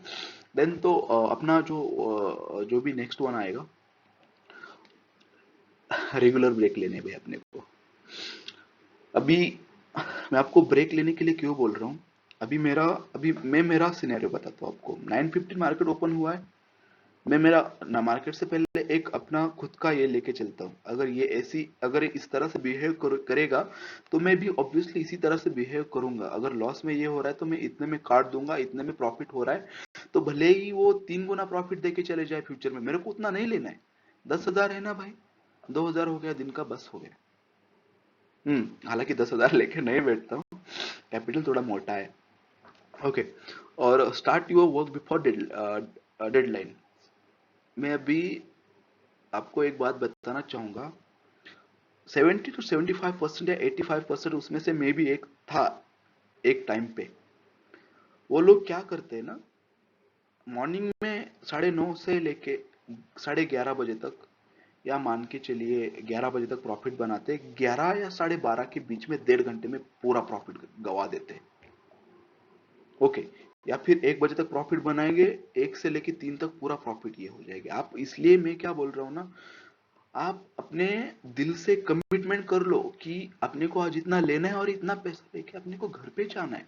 देन तो अपना जो भी नेक्स्ट वन आएगा, रेगुलर ब्रेक लेने भाई अपने को। अभी मैं आपको ब्रेक लेने के लिए क्यों बोल रहा हूँ, अभी मैं मेरा सिनेरियो बताता हूँ आपको। 9:15 मार्केट ओपन हुआ है, मैं मेरा ना मार्केट से पहले एक अपना खुद का ये लेके चलता हूँ। अगर ये ऐसी अगर इस तरह से करेगा तो मैं भी ऑब्वियसली इसी तरह से बिहेव करूंगा। अगर लॉस में ये हो रहा है तो मैं इतने में काट दूंगा, इतने में प्रॉफिट हो रहा है तो भले ही वो 3 गुना प्रॉफिट देके चले जाए फ्यूचर में, मेरे को उतना नहीं लेना है। 10,000 है ना भाई, 2,000 हो गया दिन का, बस हो गया। हालांकि 10,000 लेके नहीं बैठता हूँ, कैपिटल थोड़ा मोटा है। ओके। और start your work before deadline. मैं अभी आपको एक बात बताना चाहूंगा। 70 to 75% या 85% उसमें से मैं भी एक था एक टाइम पे। वो लोग क्या करते हैं ना, मॉर्निंग में 9:30 से लेके 11:30 बजे तक, या मान के चलिए 11 बजे तक प्रॉफिट बनाते, 11 या 12:30 के बीच में 1.5 घंटे में पूरा प्रॉफिट गवा देते। ओके। या फिर 1 बजे तक प्रॉफिट बनाएंगे, 1 से लेके 3 तक पूरा प्रॉफिट ये हो जाएगा। आप इसलिए मैं क्या बोल रहा हूँ ना, आप अपने दिल से कमिटमेंट कर लो कि अपने को आज इतना लेना है और इतना पैसा लेके अपने को घर पे जाना है।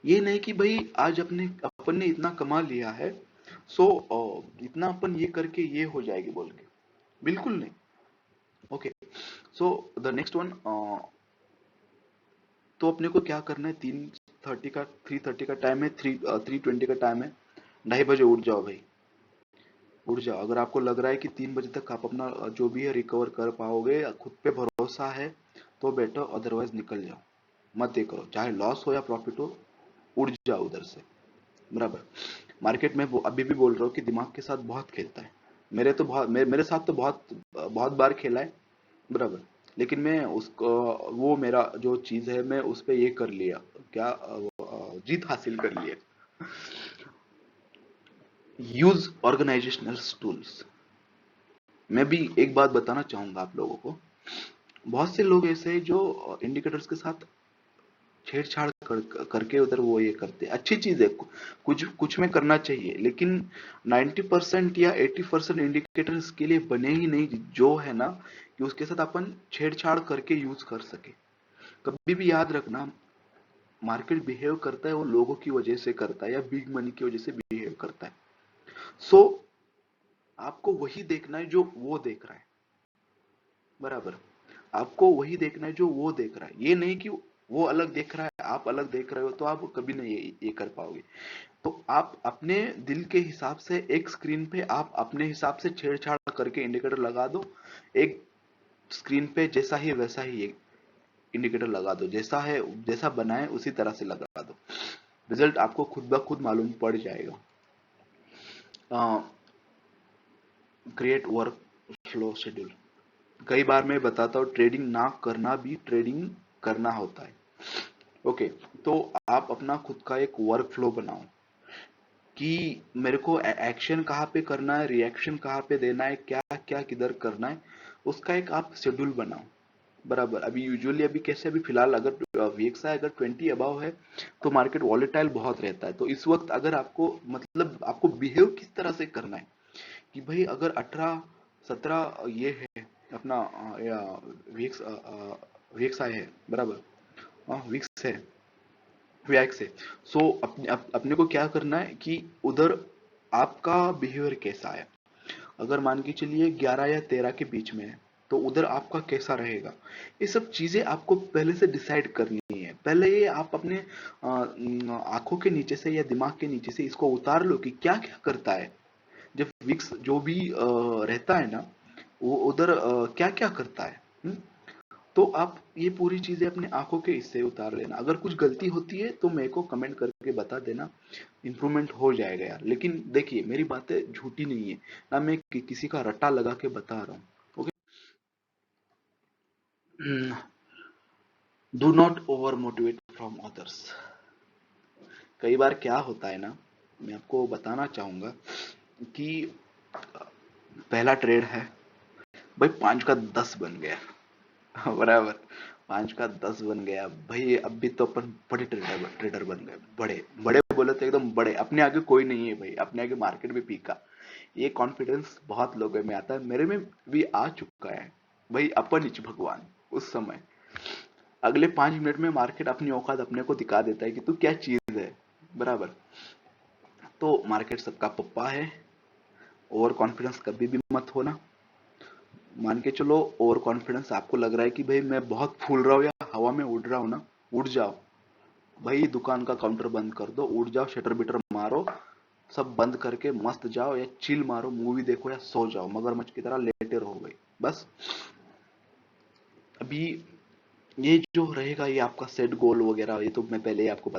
ये नहीं कि भाई आज अपन ने इतना कमा लिया है, सो इतना अपन ये करके ये हो जाएगी बोल के, बिल्कुल नहीं। Okay. So the next one, तो अपने को क्या करना है, 3:30 का टाइम है, 3:20 का टाइम है, 2:30 बजे उठ जाओ भाई, उठ जाओ। अगर आपको लग रहा है कि 3 बजे तक आप अपना जो भी है रिकवर कर पाओगे, खुद पे भरोसा है, तो बैठो, अदरवाइज निकल जाओ, मत ये करो, चाहे लॉस हो या प्रॉफिट हो, उड़ जाओ उधर से। बराबर। मार्केट में अभी भी बोल रहा हूँ कि दिमाग के साथ बहुत खेलता है। मेरे साथ तो बहुत बहुत बार खेला है। बराबर। लेकिन मैं उसको, वो मेरा जो चीज है मैं उस पे ये कर लिया, क्या जीत हासिल कर लिया। Use organisational tools. मैं भी एक बात बताना चाहूंगा आप लोगों को। बहुत से लोग ऐसे हैं जो इंडिकेटर्स के साथ छेड़छाड़ करके उधर वो ये करते हैं। अच्छी चीज है, कुछ कुछ में करना चाहिए, लेकिन 90% या 80% इंडिकेटर्स के लिए बने ही नहीं जो है ना, कि उसके साथ अपन छेड़छाड़ करके यूज कर सके। कभी भी याद रखना, मार्केट बिहेव करता है वो लोगों की वजह से करता है, या बिग मनी की वजह से बिहेव करता है। सो आपको वही देखना है जो वो देख रहा है। बराबर। आपको वही देखना है जो वो देख रहा है, ये नहीं कि वो अलग देख रहा है आप अलग देख रहे हो, तो आप कभी नहीं ये कर पाओगे। तो आप अपने दिल के हिसाब से एक स्क्रीन पे आप अपने हिसाब से छेड़छाड़ करके इंडिकेटर लगा दो। एक स्क्रीन पे जैसा ही वैसा ही एक इंडिकेटर लगा दो, जैसा है जैसा बनाए उसी तरह से लगा दो। रिजल्ट आपको खुद ब खुद मालूम पड़ जाएगा। Create work flow schedule. कई बार मैं बताता हूँ, ट्रेडिंग ना करना भी ट्रेडिंग करना होता है। ओके। तो आप अपना खुद का एक वर्क फ्लो बनाओ कि मेरे को एक्शन कहाँ पे करना है, रिएक्शन कहाँ पे देना है, क्या क्या किधर करना है, उसका एक आप शेड्यूल बनाओ। बराबर। अभी यूजुअली अभी कैसे, अभी फिलहाल अगर वीएक्सआई अगर 20 अबाव है तो मार्केट वॉलेटाइल बहुत रहता है। तो इस वक्त अगर आपको मतलब आपको बिहेव किस तरह से करना है, कि भाई अगर 18-17 ये है अपना या वीएक्स वीएक्सआई है, बराबर, हाँ वीक्स है, वैक्स है। सो अपने को क्या करना है कि उधर आपका बिहेवियर कैसा है। अगर मान के चलिए 11 या 13 के बीच में है, तो उधर आपका कैसा रहेगा। ये सब चीजें आपको पहले से डिसाइड करनी है। पहले ये आप अपने आंखों के नीचे से या दिमाग के नीचे से इसको उतार लो कि क्या क्या करता है। जब विक्स जो भी रहता है ना, वो उधर क्या क्या करता है। तो आप ये पूरी चीजें अपने आंखों के इससे उतार लेना। अगर कुछ गलती होती है तो मेरे को कमेंट करके बता देना, इंप्रूवमेंट हो जाएगा यार। लेकिन देखिए मेरी बातें झूठी नहीं है ना, मैं किसी का रट्टा लगा के बता रहा हूँ। Okay. Do not over motivate from others. कई बार क्या होता है ना, मैं आपको बताना चाहूंगा कि पहला ट्रेड है भाई, 5 का 10 बन गया। बराबर। 5 का 10 बन गया भाई, अब भी तो अपन बड़े ट्रेडर ट्रेडर बन गए, बड़े बड़े बोले तो एकदम बड़े, अपने आगे कोई नहीं है भाई, अपने आगे मार्केट भी पीका। ये कॉन्फिडेंस बहुत लोगों में आता है, मेरे में भी आ चुका है भाई। अपन हिच भगवान उस समय, अगले 5 मिनट में मार्केट अपनी औकात अपने को दिखा देता है कि तू क्या चीज है। बराबर। तो मार्केट सबका पप्पा है, ओवर कॉन्फिडेंस कभी भी मत होना। मान के चलो ओवर कॉन्फिडेंस आपको लग रहा है कि भाई मैं बहुत फूल रहा हूँ या हवा में उड़ रहा हूँ ना, उड़ जाओ भाई, दुकान का काउंटर बंद कर दो, उड़ जाओ, शटर बिटर मारो, सब बंद करके मस्त जाओ, या चिल मारो, मूवी देखो या सो जाओ, मगरमच्छ की तरह लेटे रहो भाई बस। अभी ये जो रहेगा ये आपका सेट गोल वगैरह, ये तो मैं पहले ही आपको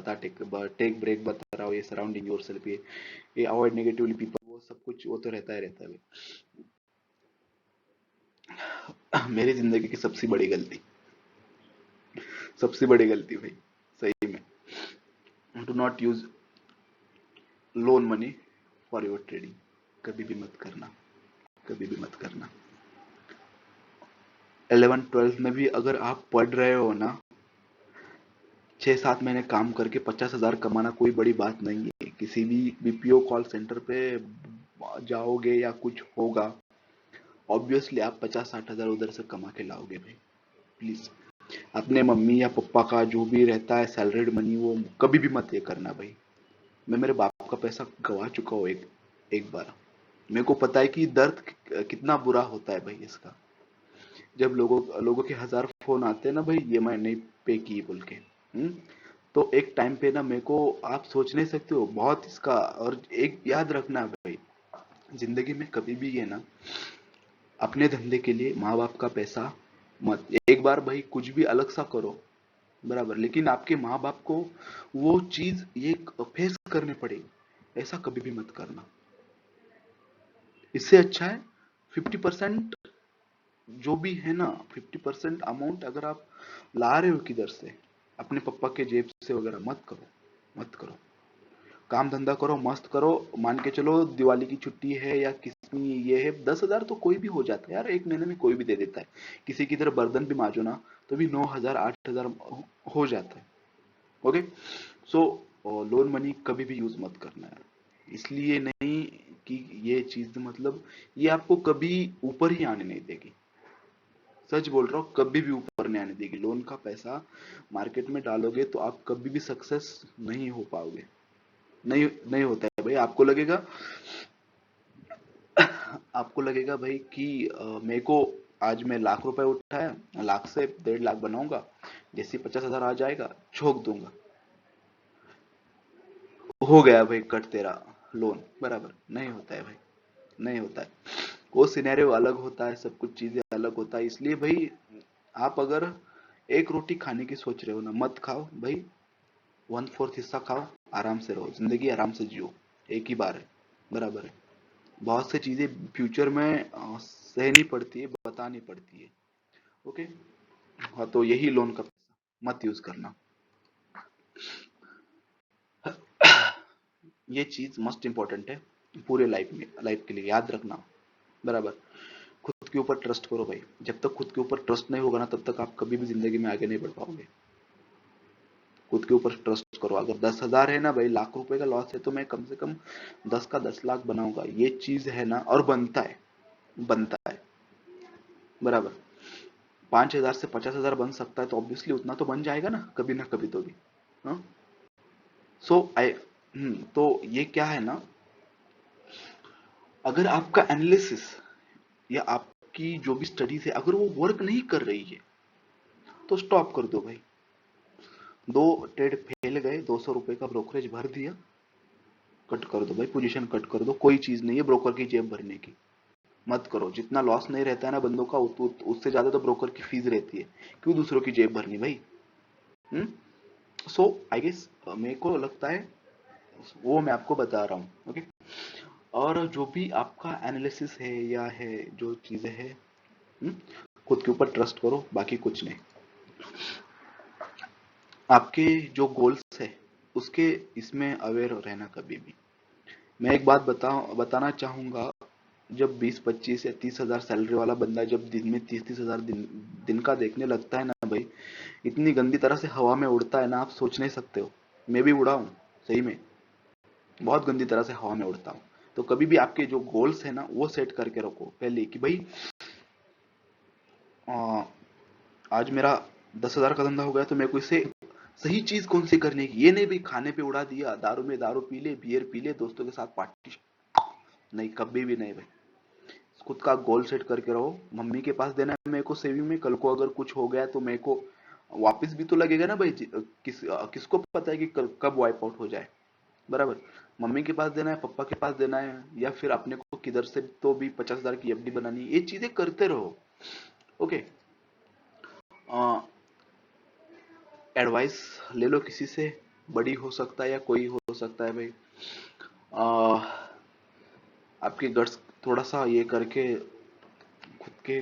टेक ब्रेक बता रहा हूँ, ये सराउंडिंग योर सेल्फ, ये अवॉइड नेगेटिवली पीपल, वो सब कुछ वो तो रहता है भाई। मेरी जिंदगी की सबसे बड़ी गलती भाई, सही में, do not use loan money for your trading. कभी भी मत करना, कभी भी मत करना। 11th 12th में भी अगर आप पढ़ रहे हो ना, 6-7 महीने काम करके 50,000 कमाना कोई बड़ी बात नहीं है। किसी भी बीपीओ कॉल सेंटर पे जाओगे या कुछ होगा, ऑब्वियसली आप 50-60 हजार उधर से कमा के लाओगे भाई। प्लीज अपने मम्मी या पापा का जो भी रहता है सैलरीड मनी, वो कभी भी मत ये करना भाई। मैं मेरे बाप का पैसा गवा चुका हूँ एक एक बार। मेरे को पता है कि दर्द कितना बुरा होता है भाई इसका, जब लोगों लोगों के 1000 फोन आते हैं ना भाई, ये मैं नहीं पे की बोल के। हम्म? तो एक टाइम पे ना मेरे को, आप सोच नहीं सकते हो बहुत इसका। और एक याद रखना भाई, जिंदगी में कभी भी ये ना, अपने धंधे के लिए माँ बाप का पैसा मत, एक बार भाई कुछ भी अलग सा करो बराबर, लेकिन आपके माँ बाप को वो चीज ये फेस करने पड़ेगी, ऐसा कभी भी मत करना। इससे अच्छा है 50% जो भी है ना, 50% अमाउंट अगर आप ला रहे हो किधर से, अपने पापा के जेब से वगैरह, मत करो, मत करो। काम धंधा करो, मस्त करो। मान के चलो दिवाली की छुट्टी है या किसी ये है, 10,000 तो कोई भी हो जाता है यार, एक महीने में कोई भी दे देता है। किसी की तरह बर्तन भी मांजो ना, तो भी 9,000 8,000 हो जाता है। ओके। सो लोन मनी कभी भी यूज मत करना है, इसलिए नहीं कि ये चीज मतलब ये आपको कभी ऊपर ही आने नहीं देगी। सच बोल रहा हूँ, कभी भी ऊपर नहीं आने देगी। लोन का पैसा मार्केट में डालोगे तो आप कभी भी सक्सेस नहीं हो पाओगे। नहीं, नहीं होता है भाई। आपको लगेगा भाई कि मेरे को आज मैं लाख रुपए उठाया, लाख से 1.5 लाख बनाऊंगा, जैसे 50,000 आ जाएगा छोक दूंगा, हो गया भाई कट तेरा लोन बराबर। नहीं होता है भाई, नहीं होता है। वो सिनेरियो अलग होता है, सब कुछ चीजें अलग होता है। इसलिए भाई आप अगर एक रोटी खाने की सोच रहे हो ना, मत खाओ भाई, 1/4 हिस्सा खाओ, आराम से रहो, जिंदगी आराम से जियो, एक ही बार है बराबर है। बहुत सी चीजें फ्यूचर में सहनी पड़ती है, बतानी पड़ती है। ओके। हाँ, तो यही लोन का पैसा मत यूज करना। ये चीज मस्ट इम्पोर्टेंट है पूरे लाइफ में, लाइफ के लिए याद रखना बराबर। खुद के ऊपर ट्रस्ट करो भाई, जब तक खुद के ऊपर ट्रस्ट नहीं होगा ना, तब तक आप कभी भी जिंदगी में आगे नहीं बढ़ पाओगे। खुद के ऊपर ट्रस्ट करो। अगर 10,000 है ना भाई, लाख रुपए का लॉस है, तो मैं कम से कम 10 का 10 लाख बनाऊंगा, ये चीज है ना, और बनता है, बनता है बराबर। 5,000 से 50,000 बन सकता है, तो ऑब्वियसली उतना तो बन जाएगा ना कभी तो भी। हाँ। सो आई तो ये क्या है ना, अगर आपका एनालिसिस या आपकी जो भी स्टडीज है, अगर वो वर्क नहीं कर रही है, तो स्टॉप कर दो भाई। 2 ट्रेड फेल गए, 200 रुपए का ब्रोकरेज भर दिया, कट कर दो भाई, पोजीशन कट कर दो। कोई चीज नहीं है ब्रोकर की जेब भरने की, मत करो। जितना लॉस नहीं रहता है ना बंदों का, उससे ज्यादा तो ब्रोकर की फीस रहती है। क्यों दूसरों की जेब भरनी भाई। हम्म। सो आई गेस मेरे को लगता है, वो मैं आपको बता रहा हूँ। ओके। और जो भी आपका एनालिसिस है या है जो चीजें है, हम्म, खुद के ऊपर ट्रस्ट करो, बाकी कुछ नहीं। आपके जो गोल्स है उसके इसमें अवेयर रहना कभी भी। मैं एक बात बताना चाहूंगा, जब 20-25 या 30,000 सैलरी वाला बंदा जब दिन में 30-30 हजार दिन का देखने लगता है ना भाई, इतनी गंदी तरह से हवा में उड़ता है ना, आप सोच नहीं सकते हो। मैं भी उड़ा हूँ, सही में, बहुत गंदी तरह से हवा में उड़ता हूँ। तो कभी भी आपके जो गोल्स है ना, वो सेट करके रखो पहले कि भाई आ, आज मेरा 10,000 का धंधा हो गया, तो मेरे को इससे सही चीज कौन सी करने की। ये नहीं भाई खाने पे उड़ा दिया, दारू में दारू पी ले, बियर पी ले, दोस्तों के साथ पार्टी नहीं, कभी भी नहीं भाई। खुद का गोल सेट करके रहो। मम्मी के पास देना है मेरे को सेविंग में, कल को अगर कुछ हो गया तो मेरे को वापस भी तो लगेगा ना भाई। किसको पता है कि कब वाइप आउट हो जाए। बराबर। मम्मी के पास देना है, पापा के पास देना है, या फिर अपने को किधर से तो भी 50,000 की एफडी बनानी है। ये चीजें करते रहो। ओके। एडवाइस ले लो किसी से, बड़ी हो सकता है या कोई हो सकता है भाई। आ, आपके गट्स थोड़ा सा ये करके खुद के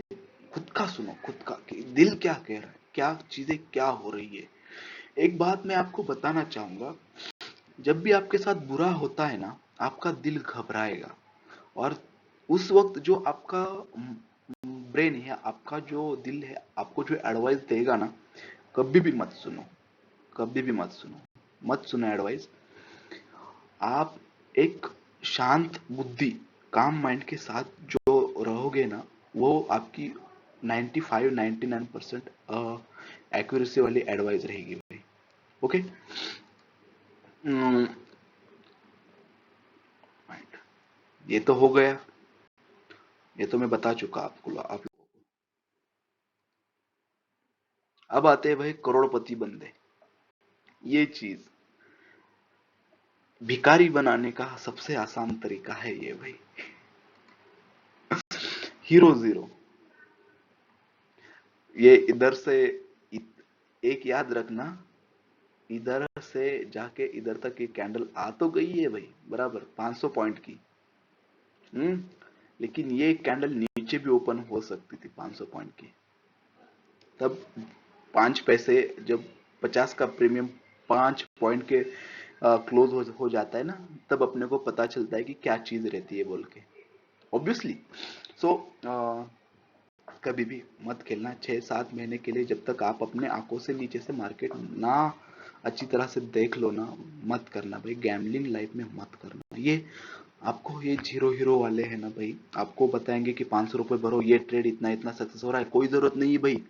खुद का सुनो, खुद का कि दिल क्या कह रहा है, क्या चीजें क्या हो रही है। एक बात मैं आपको बताना चाहूंगा, जब भी आपके साथ बुरा होता है ना, आपका दिल घबराएगा। और उस वक्त जो आपका ब्रेन है, आपका जो दिल है, आपको जो एडवाइस देगा ना, कभी भी मत सुनो। कभी भी मत सुनो। मत सुनो एडवाइस। आप एक शांत बुद्धि, काम माइंड के साथ जो रहोगे ना, वो आपकी 95-99% एक्यूरेसी वाली एडवाइस रहेगी भाई। ओके। ये तो हो गया। ये तो मैं बता चुका आपको, आप लोगों को। अब आते हैं भाई करोड़पति बंदे। ये चीज भिखारी बनाने का सबसे आसान तरीका है ये भाई। Hero zero. ये इधर से एक याद रखना, इधर से जाके इधर तक ये कैंडल आ तो गई है भाई, बराबर 500 पॉइंट की। हम्म। लेकिन ये कैंडल नीचे भी ओपन हो सकती थी 500 पॉइंट की। तब 5 पैसे, जब 50 का प्रीमियम 5 पॉइंट के क्लोज हो जाता है ना, तब अपने को पता चलता है कि क्या चीज रहती है बोल के। ऑब्वियसली। सो कभी भी मत खेलना 6-7 महीने के लिए, जब तक आप अपने आंखों से नीचे से मार्केट ना अच्छी तरह से देख लो ना। मत करना भाई, गैम्बलिंग लाइफ में मत करना ये। आपको ये जीरो हीरो वाले हैं ना भाई, आपको बताएंगे कि 500 रुपए भरो, ये ट्रेड इतना इतना सक्सेस हो रहा है, कोई जरूरत नहीं है भाई।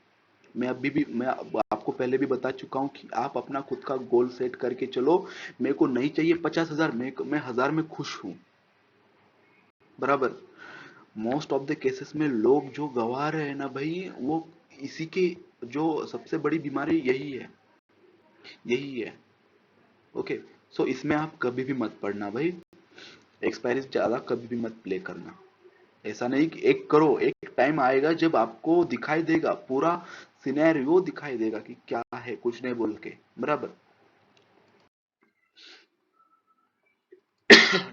मैं अभी भी, मैं आपको पहले भी बता चुका हूं कि आप अपना खुद का गोल सेट करके चलो। मेरे को नहीं चाहिए 50,000, मैं 1,000 में खुश हूं। बराबर। मोस्ट ऑफ द केसेस में लोग जो गवा रहे हैं ना भाई, वो इसी के, जो सबसे बड़ी बीमारी यही है। यही है। ओके। सो इसमें आप कभी भी मत पड़ना भाई। एक्सपायरी ज्यादा कभी भी मत प्ले करना। ऐसा नहीं कि एक करो, एक टाइम आएगा जब आपको दिखाई देगा, पूरा सिनेरियो दिखाई देगा कि क्या है, कुछ नहीं बोल के। बराबर।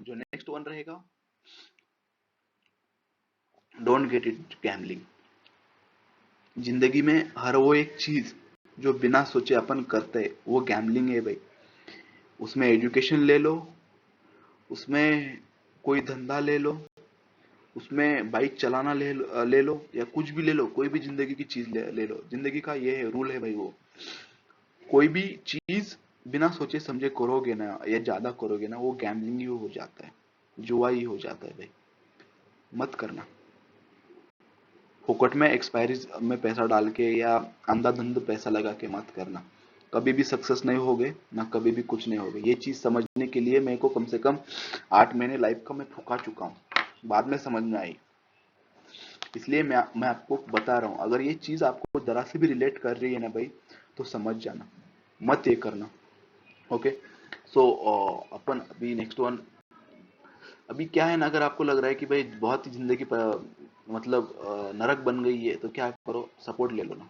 जो नेक्स्ट वन रहेगा, डोंट गेट इट गैम्बलिंग। जिंदगी में हर वो एक चीज जो बिना सोचे अपन करते हैं, वो गैम्बलिंग है भाई। उसमें एजुकेशन ले लो, उसमें कोई धंधा ले लो, उसमें बाइक चलाना ले लो, या कुछ भी ले लो, कोई भी जिंदगी की चीज ले लो। जिंदगी का ये है, रूल है भाई वो। कोई भी चीज बिना सोचे समझे करोगे ना, या ज्यादा करोगे ना, वो गैम्बलिंग ही हो जाता है, जुआ ही हो जाता है भाई। मत करना। फोकट में एक्सपायरी में पैसा डाल के या अंधाधुंध पैसा लगा के मत करना। कभी भी सक्सेस नहीं होगे ना, कभी भी कुछ नहीं होगे। ये चीज समझने के लिए मेरे को कम से कम 8 महीने लाइफ का मैं ठुका चुका हूँ, बाद में समझ में आई। इसलिए मैं आपको बता रहा हूँ, अगर ये चीज आपको जरा से भी रिलेट कर रही है ना भाई, तो समझ जाना, मत ये करना। ओके। सो अपन अभी नेक्स्ट वन। अभी क्या है ना, अगर आपको लग रहा है कि भाई बहुत ही जिंदगी पर मतलब नरक बन गई है, तो क्या करो, सपोर्ट ले लो ना।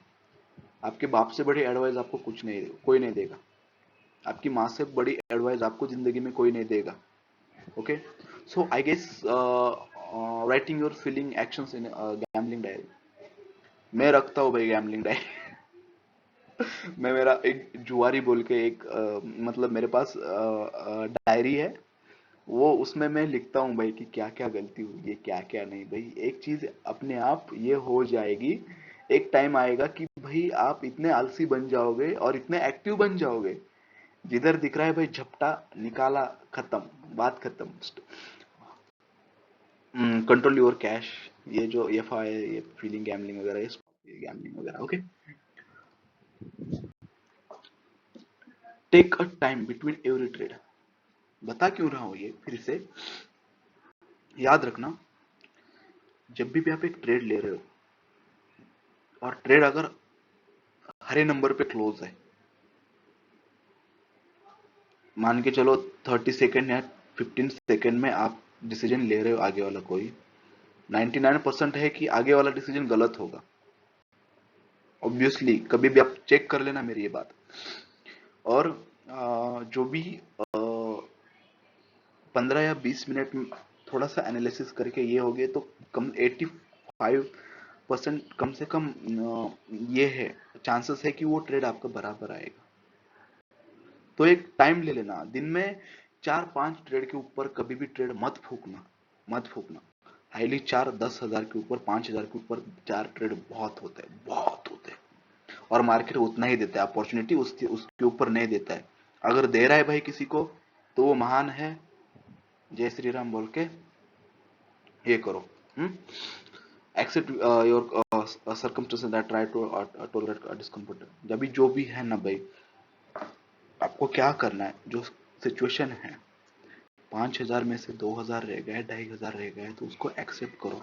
आपके बाप से बड़ी एडवाइस आपको कुछ नहीं, कोई नहीं देगा। आपकी माँ से बड़ी एडवाइस आपको जिंदगी में कोई नहीं देगा। Okay. So I guess writing your feeling actions in gambling diary. मैं रखता हूँ भाई गैम्बलिंग डायरी। मैं, मेरा एक जुआरी बोल के एक मतलब मेरे पास डायरी है। वो उसमें मैं लिखता हूँ भाई कि क्या क्या गलती हुई है, क्या क्या नहीं भाई। एक चीज अपने आप ये हो जाएगी। एक टाइम आएगा कि भाई आप इतने आलसी बन जाओगे और इतने एक्टिव बन जाओगे, जिधर दिख रहा है भाई झपटा निकाला, खत्म, बात खत्म। Control your cash. ये जो एफ आई, ये फीलिंग गैम्बलिंग वगैरह, ये गैम्बलिंग वगैरह। Okay. Take a time between every trade. बता क्यों रहा हूं ये फिर से। याद रखना, जब भी आप एक ट्रेड ले रहे हो और ट्रेड अगर हरे नंबर पे क्लोज है, मान के चलो 30 सेकेंड या 15 सेकेंड में आप डिसीजन ले रहे हो, आगे वाला कोई 99% है कि आगे वाला डिसीजन गलत होगा। ऑब्वियसली कभी भी आप चेक कर लेना मेरी ये बात। और जो भी 15 या 20 मिनट में थोड़ा सा एनालिसिस करके ये हो गए तो कम 85% कम से कम ये है, चांसेस है कि वो ट्रेड आपका बराबर आएगा। तो एक टाइम ले लेना, दिन में 4-5 ट्रेड के ऊपर कभी भी ट्रेड मत फूकना, मत फूकना। हाईली 4-10 हजार के ऊपर, 5 हजार के ऊपर 4 ट्रेड बहुत होते हैं, बहुत होते हैं। और मार्केट उतना ही देता है, अपॉर्चुनिटी उसके उसके ऊपर नहीं देता है। अगर दे रहा है भाई किसी को तो वो महान है, जय श्री राम बोल के ये करो। Accept your circumstances that try to tolerate discomfort. जब भी जो भी है ना भाई, आपको क्या करना है, जो सिचुएशन है, 5 हजार में से 2 हजार रह गए, 2,500 रह गए, तो उसको एक्सेप्ट करो।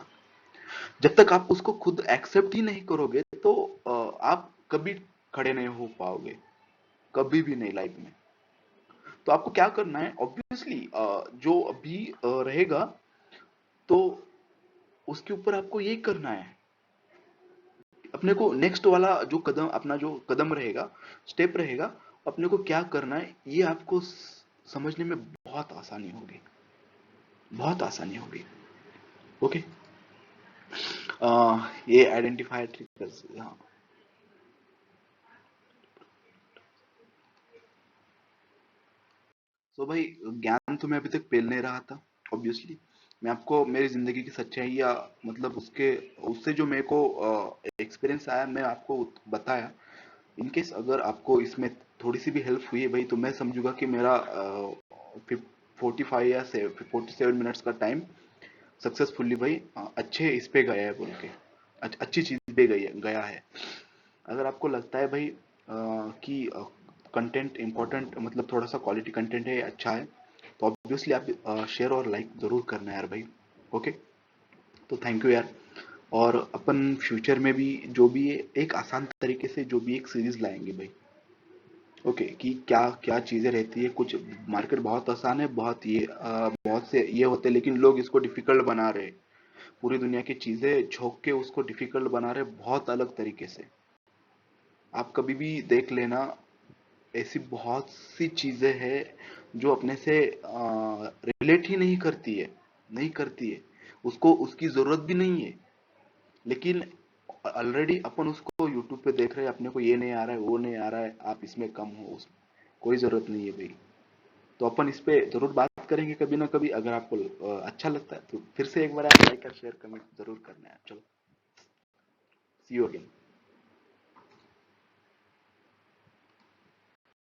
जब तक आप उसको खुद एक्सेप्ट ही नहीं करोगे तो आप कभी खड़े नहीं हो पाओगे, कभी भी नहीं लाइफ में। तो आपको क्या करना है, ऑब्वियसली जो अभी रहेगा तो उसके ऊपर आपको यही करना है। अपने को नेक्स्ट वाला जो कदम, अपना जो कदम रहेगा, स्टेप रहेगा, अपने को क्या करना है ये आपको समझने में बहुत आसानी होगी, बहुत आसानी होगी। ओके। ये आइडेंटिफाई ट्रिगर्स, हाँ। तो भाई ज्ञान तो मैं अभी तक पेल नहीं रहा था, ऑब्वियसली। मैं आपको मेरी जिंदगी की सच्चाई या मतलब उसके उससे जो मेरे को एक्सपीरियंस आया मैं आपको बताया। इनकेस अगर आपको इसमें थोड़ी सी भी हेल्प हुई है भाई, तो मैं समझूंगा कि मेरा 45 या 47 मिनट्स का टाइम सक्सेसफुली भाई अच्छे इस पे गया है बोल के, अच्छी चीज पे गया है। अगर आपको लगता है भाई कि कंटेंट इंपॉर्टेंट, मतलब थोड़ा सा क्वालिटी कंटेंट है, अच्छा है, तो ऑब्वियसली आप शेयर और लाइक जरूर करना यार भाई। ओके। तो थैंक यू यार। और अपन फ्यूचर में भी जो भी है, एक आसान तरीके से जो भी एक सीरीज लाएंगे भाई। ओके, कि क्या क्या चीजें रहती है, कुछ मार्केट बहुत आसान है, बहुत ये बहुत से ये होते हैं, लेकिन लोग इसको डिफिकल्ट बना रहे हैं। पूरी दुनिया की चीजें झोंक के उसको डिफिकल्ट बना रहे हैं, बहुत अलग तरीके से। आप कभी भी देख लेना, ऐसी बहुत सी चीजें हैं जो अपने से रिलेट ही नहीं करती है, नहीं करती है, उसको उसकी जरूरत भी नहीं है। लेकिन ऑलरेडी अपन उसको यूट्यूब पे देख रहे हैं, अपने को ये नहीं आ रहा है, वो नहीं आ रहा है, आप इसमें कम हो, उसमें कोई जरूरत नहीं है भाई। तो अपन इस पे जरूर बात करेंगे कभी ना कभी। अगर आपको अच्छा लगता है तो फिर से एक बार आप लाइक और शेयर कमेंट जरूर करना है। चलो, सी यू अगेन।